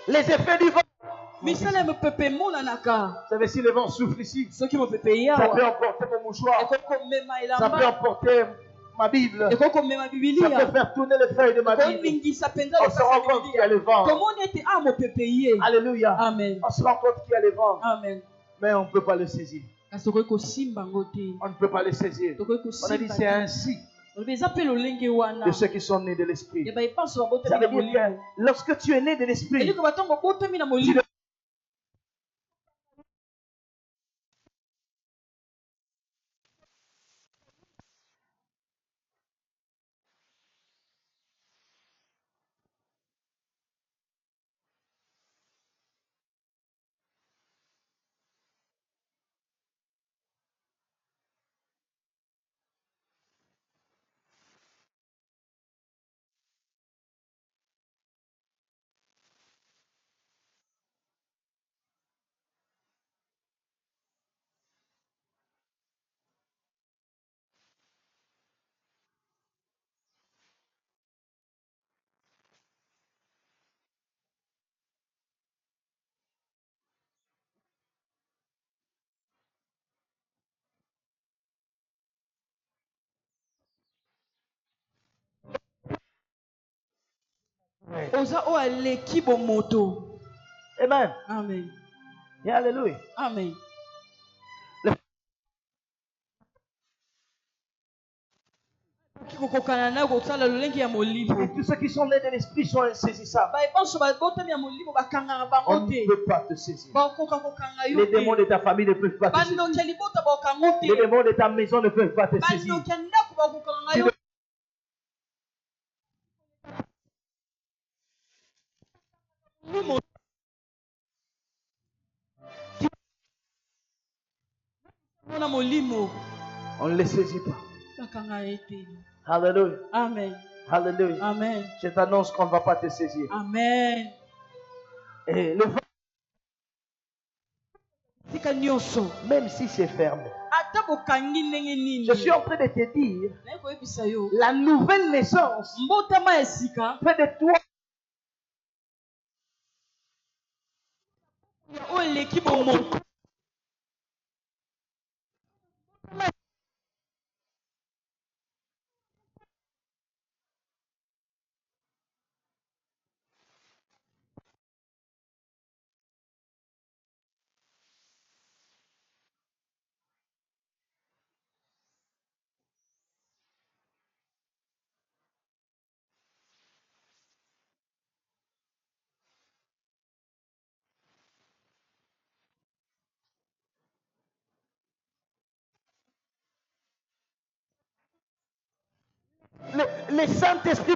Les effets du vent. Vous savez, si le vent souffle ici, ça peut emporter mon mouchoir. Ça peut emporter ma Bible. Ça peut faire tourner les feuilles de ma Bible. On se rend compte qu'il y a le vent. Alléluia. Amen. On se rend compte qu'il y a le vent. Amen. Mais on ne peut pas le saisir. On ne peut pas le saisir. On a dit c'est ainsi de ceux qui sont nés de l'esprit. Ça veut dire que lorsque tu es né de l'esprit, tu Amen. Amen. Et alléluia. Amen. Et tous ceux qui sont nés de l'esprit sont insaisissables. On ne peut pas te saisir. Les démons de ta famille ne peuvent pas te saisir. Les démons de ta maison ne peuvent pas te saisir. On ne les saisit pas. Alléluia. Amen. Alléluia. Amen. Je t'annonce qu'on ne va pas te saisir. Amen. Et le vent, même si c'est fermé, je suis en train de te dire, la nouvelle naissance fait de toi le Saint-Esprit.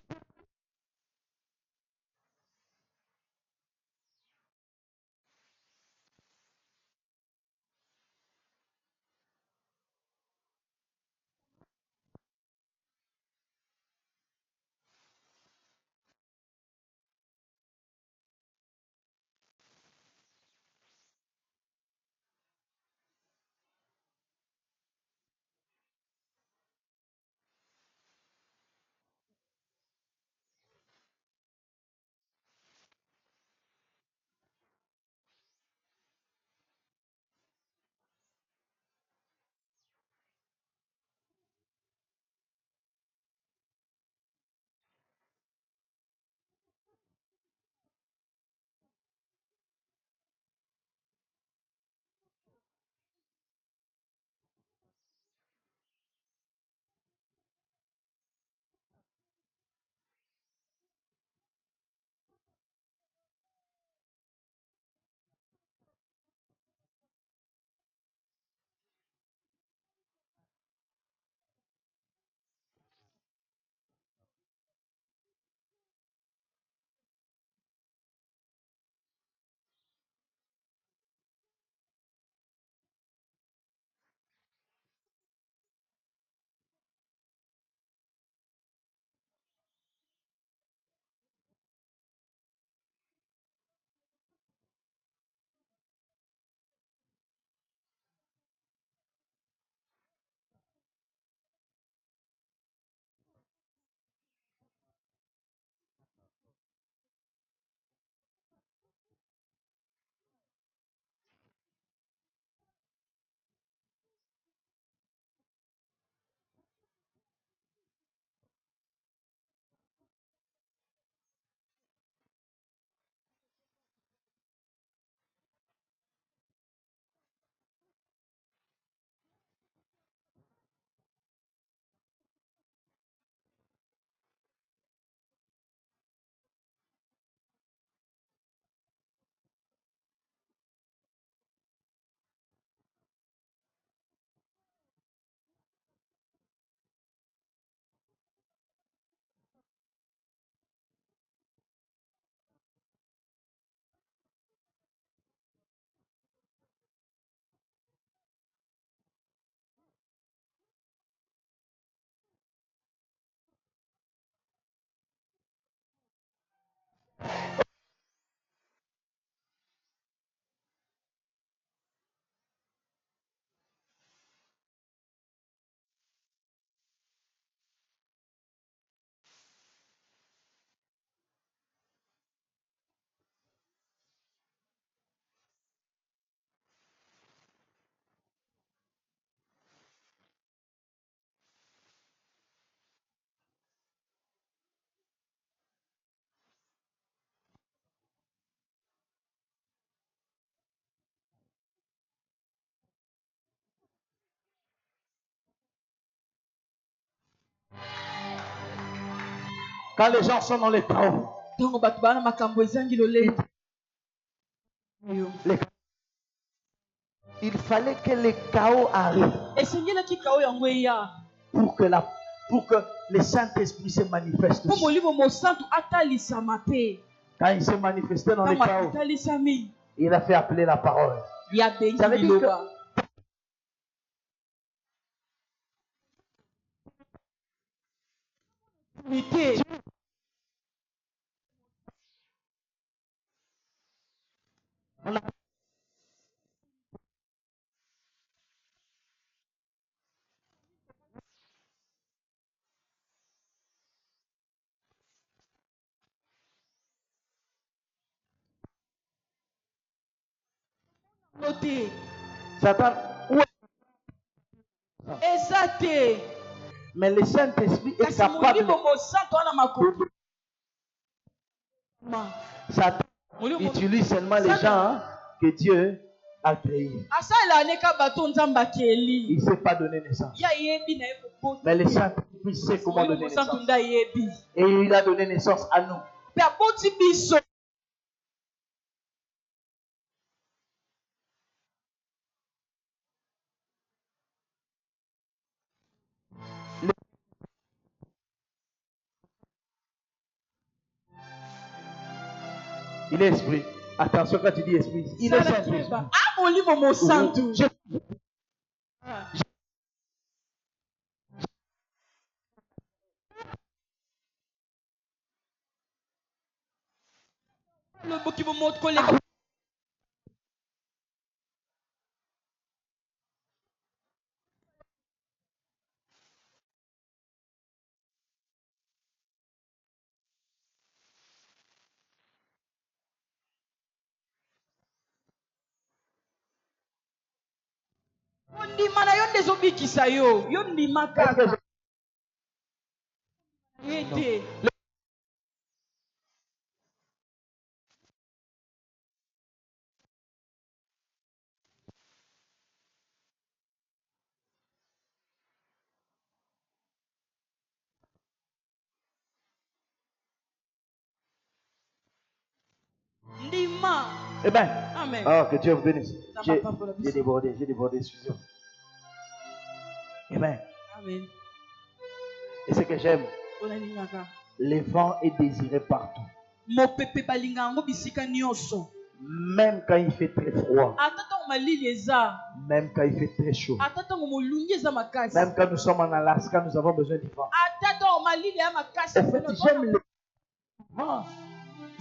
Quand les gens sont dans les chaos, il fallait que les chaos arrivent pour que le Saint-Esprit se manifeste. Quand il s'est manifesté dans les chaos, il a fait appeler la parole. Ça veut dire que Satan, mais le Saint-Esprit est capable. Satan utilise seulement les gens que Dieu a créés. Il ne sait pas donner naissance. Mais le Saint-Esprit sait comment donner naissance. Et il a donné naissance à nous. Il est esprit. Attention quand tu dis esprit. Il est Saint-Esprit. Eh bien, amen. Oh, que Dieu vous bénisse. J'ai débordé, excusez-moi. Amen. Amen. Et ce que j'aime, le vent est désiré partout. Même quand il fait très froid. Même quand il fait très chaud. Même quand nous sommes en Alaska, nous avons besoin du vent. En fait, j'aime le vent.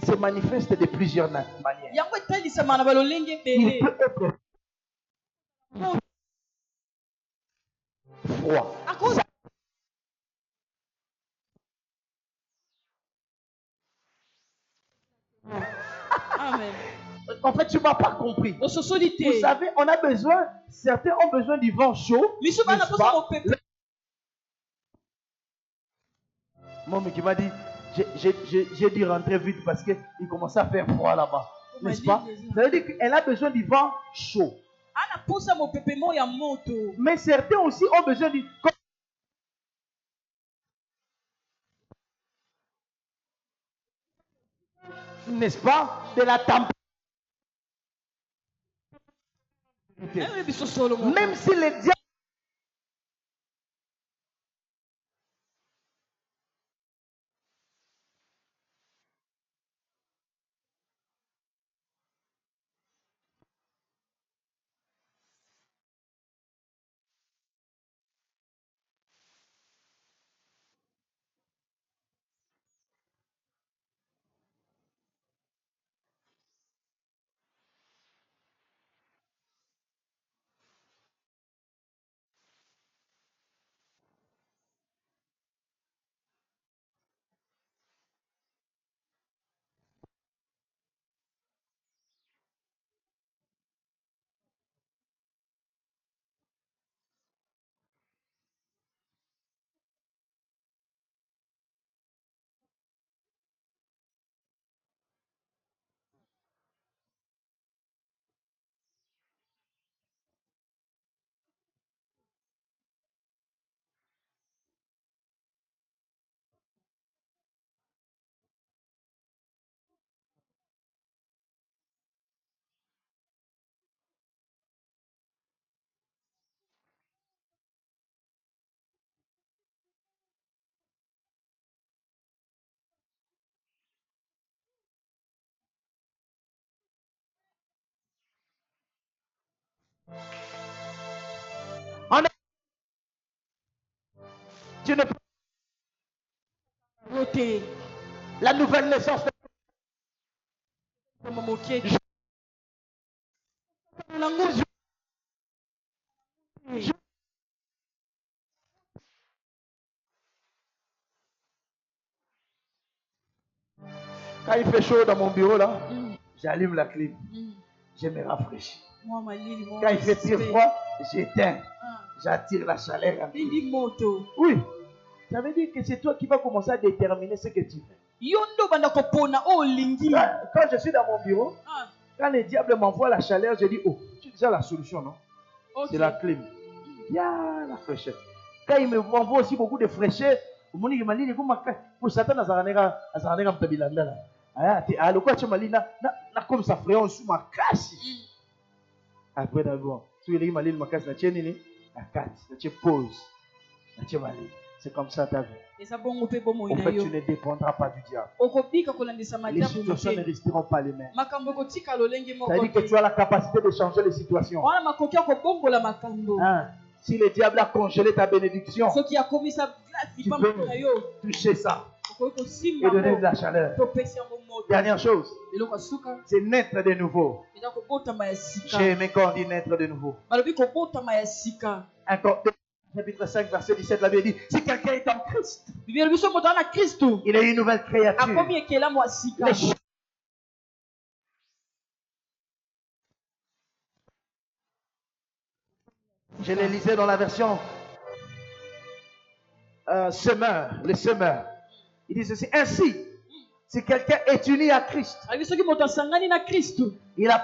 Se manifeste de plusieurs manières. Il peut être froid. Amen. En fait, tu ne m'as pas compris. Vous savez, on a besoin, certains ont besoin du vent chaud. Mon mec qui m'a dit, j'ai dû rentrer vite parce qu'il commençait à faire froid là-bas. N'est-ce pas? Ça veut dire qu'elle a besoin du vent chaud. Mais certains aussi ont besoin du... N'est-ce pas? De la température. Même si les diables Tu ne peux voter. La nouvelle naissance. Quand il fait chaud dans mon bureau là, j'allume la clim. Je me rafraîchis. Quand il fait très froid, j'éteins. J'attire la chaleur. Oui. Ça veut dire que c'est toi qui vas commencer à déterminer ce que tu fais. Quand je suis dans mon bureau, quand le diable m'envoie la chaleur, je dis, oh, tu as la solution, non? Okay. C'est la clim. Il y a la fraîcheur. Quand il m'envoie aussi beaucoup de fraîcheur, pour Satan, comme ça, frère, sous ma casse. Après d'abord, si il m'a dit ma casse, tu pause. C'est comme ça ta vie. En fait, tu ne dépendras pas du diable. Les situations ne resteront pas les mêmes. C'est-à-dire que tu as la capacité de changer les situations. Si le diable a congelé ta bénédiction, tu peux toucher ça et donner de la chaleur. Dernière chose, c'est naître de nouveau. J'ai aimé quand on dit naître de nouveau. Chapitre 5, verset 17, la Bible dit, si quelqu'un est en Christ, il est une nouvelle créature. Je le lisais dans la version semeur, le semeur. Il dit ceci, ainsi, si quelqu'un est uni à Christ, il a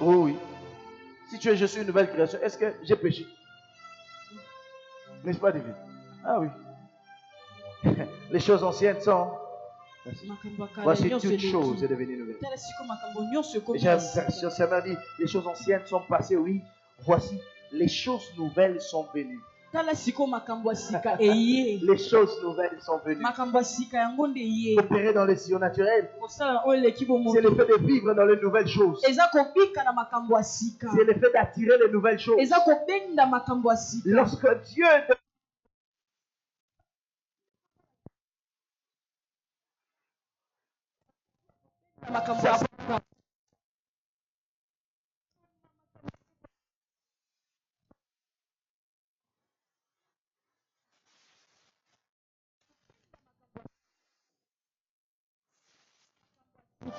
oh oui. Si tu es, je suis une nouvelle création, est-ce que j'ai péché? N'est-ce pas, David? Ah oui. Les choses anciennes sont. Voici toute chose est devenue nouvelle. J'aime version, ça m'a dit, les choses anciennes sont passées, oui. Voici, les choses nouvelles sont venues. Les choses nouvelles sont venues. Opérer dans les sillons naturels, c'est le fait de vivre dans les nouvelles choses. C'est le fait d'attirer les nouvelles choses. Lorsque Dieu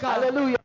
Alléluia.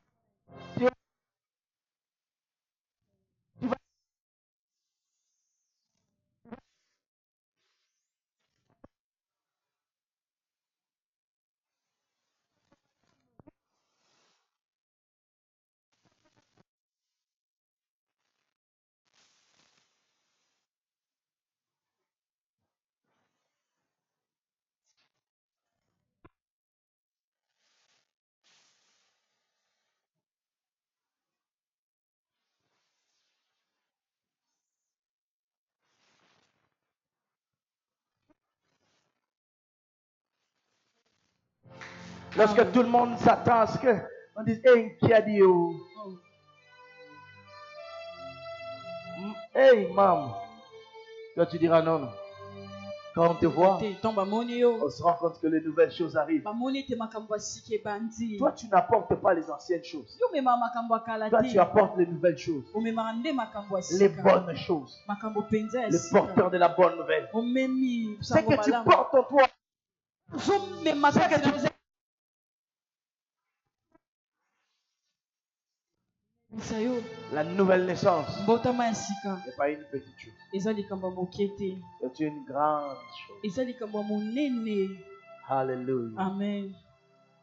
Lorsque tout le monde s'attend à ce qu'on dise, hey, qui a dit oh? Hey, maman. Toi, tu diras non, non. Quand on te voit, on se rend compte que les nouvelles choses arrivent. Toi, tu n'apportes pas les anciennes choses. Toi, tu apportes les nouvelles choses. Les bonnes choses. Le porteur de la bonne nouvelle. C'est que tu portes en toi. La nouvelle naissance n'est pas une petite chose. C'est une grande chose. Alléluia. Amen.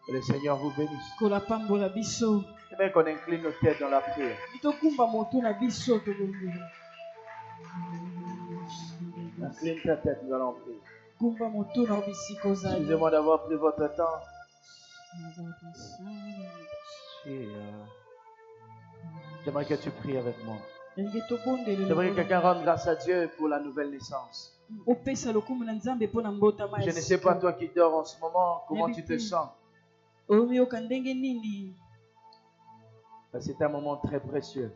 Que le Seigneur vous bénisse. J'aimerais qu'on incline nos têtes dans la prière. Incline ta tête, nous allons prier. Excusez-moi d'avoir pris votre temps. J'aimerais que tu pries avec moi. J'aimerais que quelqu'un rende grâce à Dieu pour la nouvelle naissance. Je ne sais pas toi qui dors en ce moment, comment tu te sens. C'est un moment très précieux.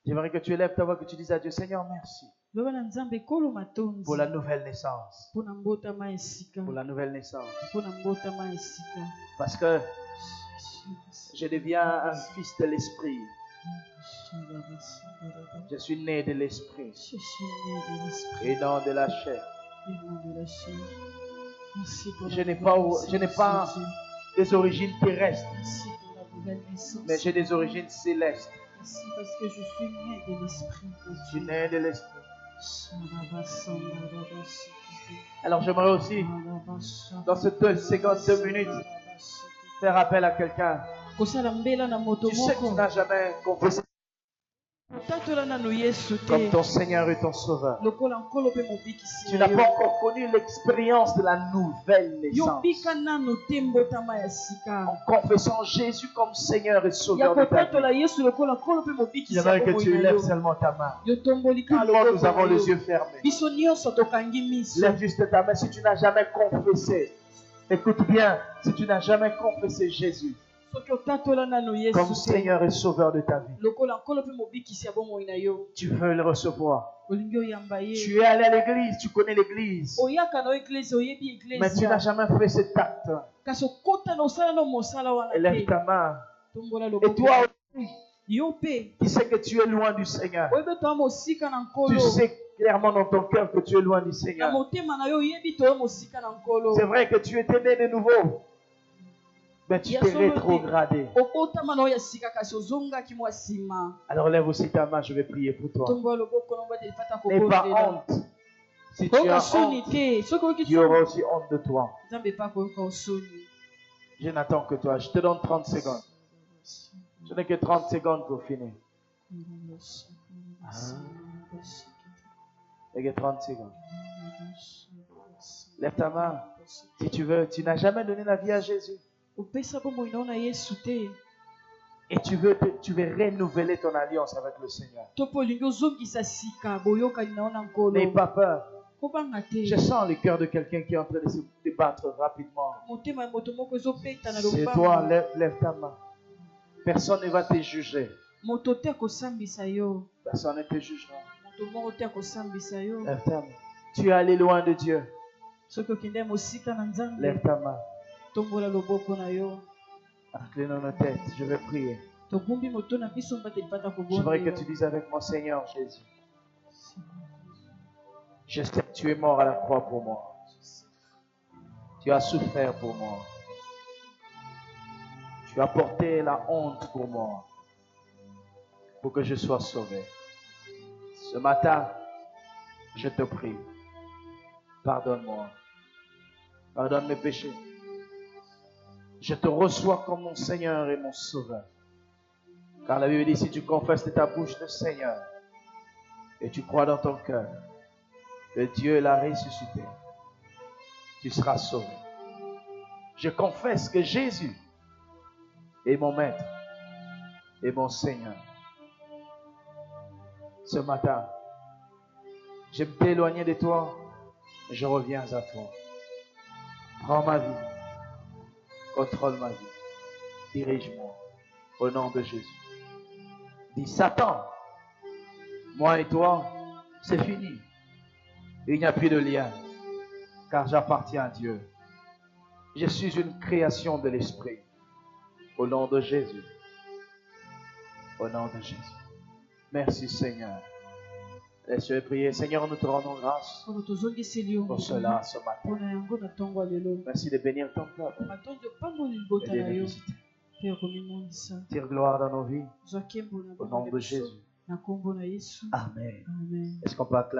J'aimerais que tu élèves ta voix, que tu dises à Dieu, Seigneur, merci. Pour la nouvelle naissance. Pour la nouvelle naissance. Parce que je deviens un fils de l'esprit. Je suis né de l'esprit et non de la chair. Je n'ai pas des origines terrestres, mais j'ai des origines célestes. Parce que je suis né de l'esprit. Je suis né de l'esprit. Alors j'aimerais aussi, dans ces 2 secondes, 2 minutes, faire appel à quelqu'un. Tu sais que tu n'as jamais confessé comme ton Seigneur et ton Sauveur. Tu n'as pas encore connu l'expérience de la nouvelle naissance. En confessant Jésus comme Seigneur et Sauveur de ta vie. J'aimerais que tu lèves seulement ta main. Tout le monde, nous avons les yeux fermés. Lève juste ta main si tu n'as jamais confessé. Écoute bien, si tu n'as jamais confessé Jésus comme Seigneur et Sauveur de ta vie, tu veux le recevoir. Tu es allé à l'église, tu connais l'église, mais tu n'as jamais fait cet acte. Lève ta main. Et toi aussi, qui sais que tu es loin du Seigneur, tu sais clairement dans ton cœur que tu es loin du Seigneur. C'est vrai que tu étais né de nouveau, mais tu t'es rétrogradé. Alors lève aussi ta main, je vais prier pour toi. N'aie pas honte. Si tu as honte, tu auras aussi honte de toi. Je n'attends que toi. Je te donne 30 secondes. Je n'ai que 30 secondes pour finir. Je n'ai que 30 secondes. Lève ta main. Si tu veux, tu n'as jamais donné la vie à Jésus. Et tu veux renouveler ton alliance avec le Seigneur. N'aie pas peur. Je sens le cœur de quelqu'un qui est en train de se débattre rapidement. C'est toi, lève ta main. Personne ne va te juger. Personne ne te jugera. Lève ta main. Tu es allé loin de Dieu. Lève ta main. Inclinons nos têtes, je vais prier. J'aimerais que tu dises avec moi, Seigneur Jésus, je sais que tu es mort à la croix pour moi. Tu as souffert pour moi. Tu as porté la honte pour moi, pour que je sois sauvé. Ce matin, je te prie, pardonne-moi. Pardonne mes péchés. Je te reçois comme mon Seigneur et mon Sauveur. Car la Bible dit, si tu confesses de ta bouche le Seigneur et tu crois dans ton cœur que Dieu l'a ressuscité, tu seras sauvé. Je confesse que Jésus est mon Maître et mon Seigneur. Ce matin, je me t'éloigner de toi, je reviens à toi. Prends ma vie. Contrôle ma vie. Dirige-moi. Au nom de Jésus. Dis Satan, moi et toi, c'est fini. Il n'y a plus de lien, car j'appartiens à Dieu. Je suis une création de l'Esprit. Au nom de Jésus. Au nom de Jésus. Merci Seigneur. Laisse-moi prier. Seigneur, nous te rendons grâce pour cela ce matin. Merci de bénir ton peuple et de nous visiter. Tire gloire dans nos vies. Au nom de Jésus. Amen. Est-ce qu'on peut acclamer?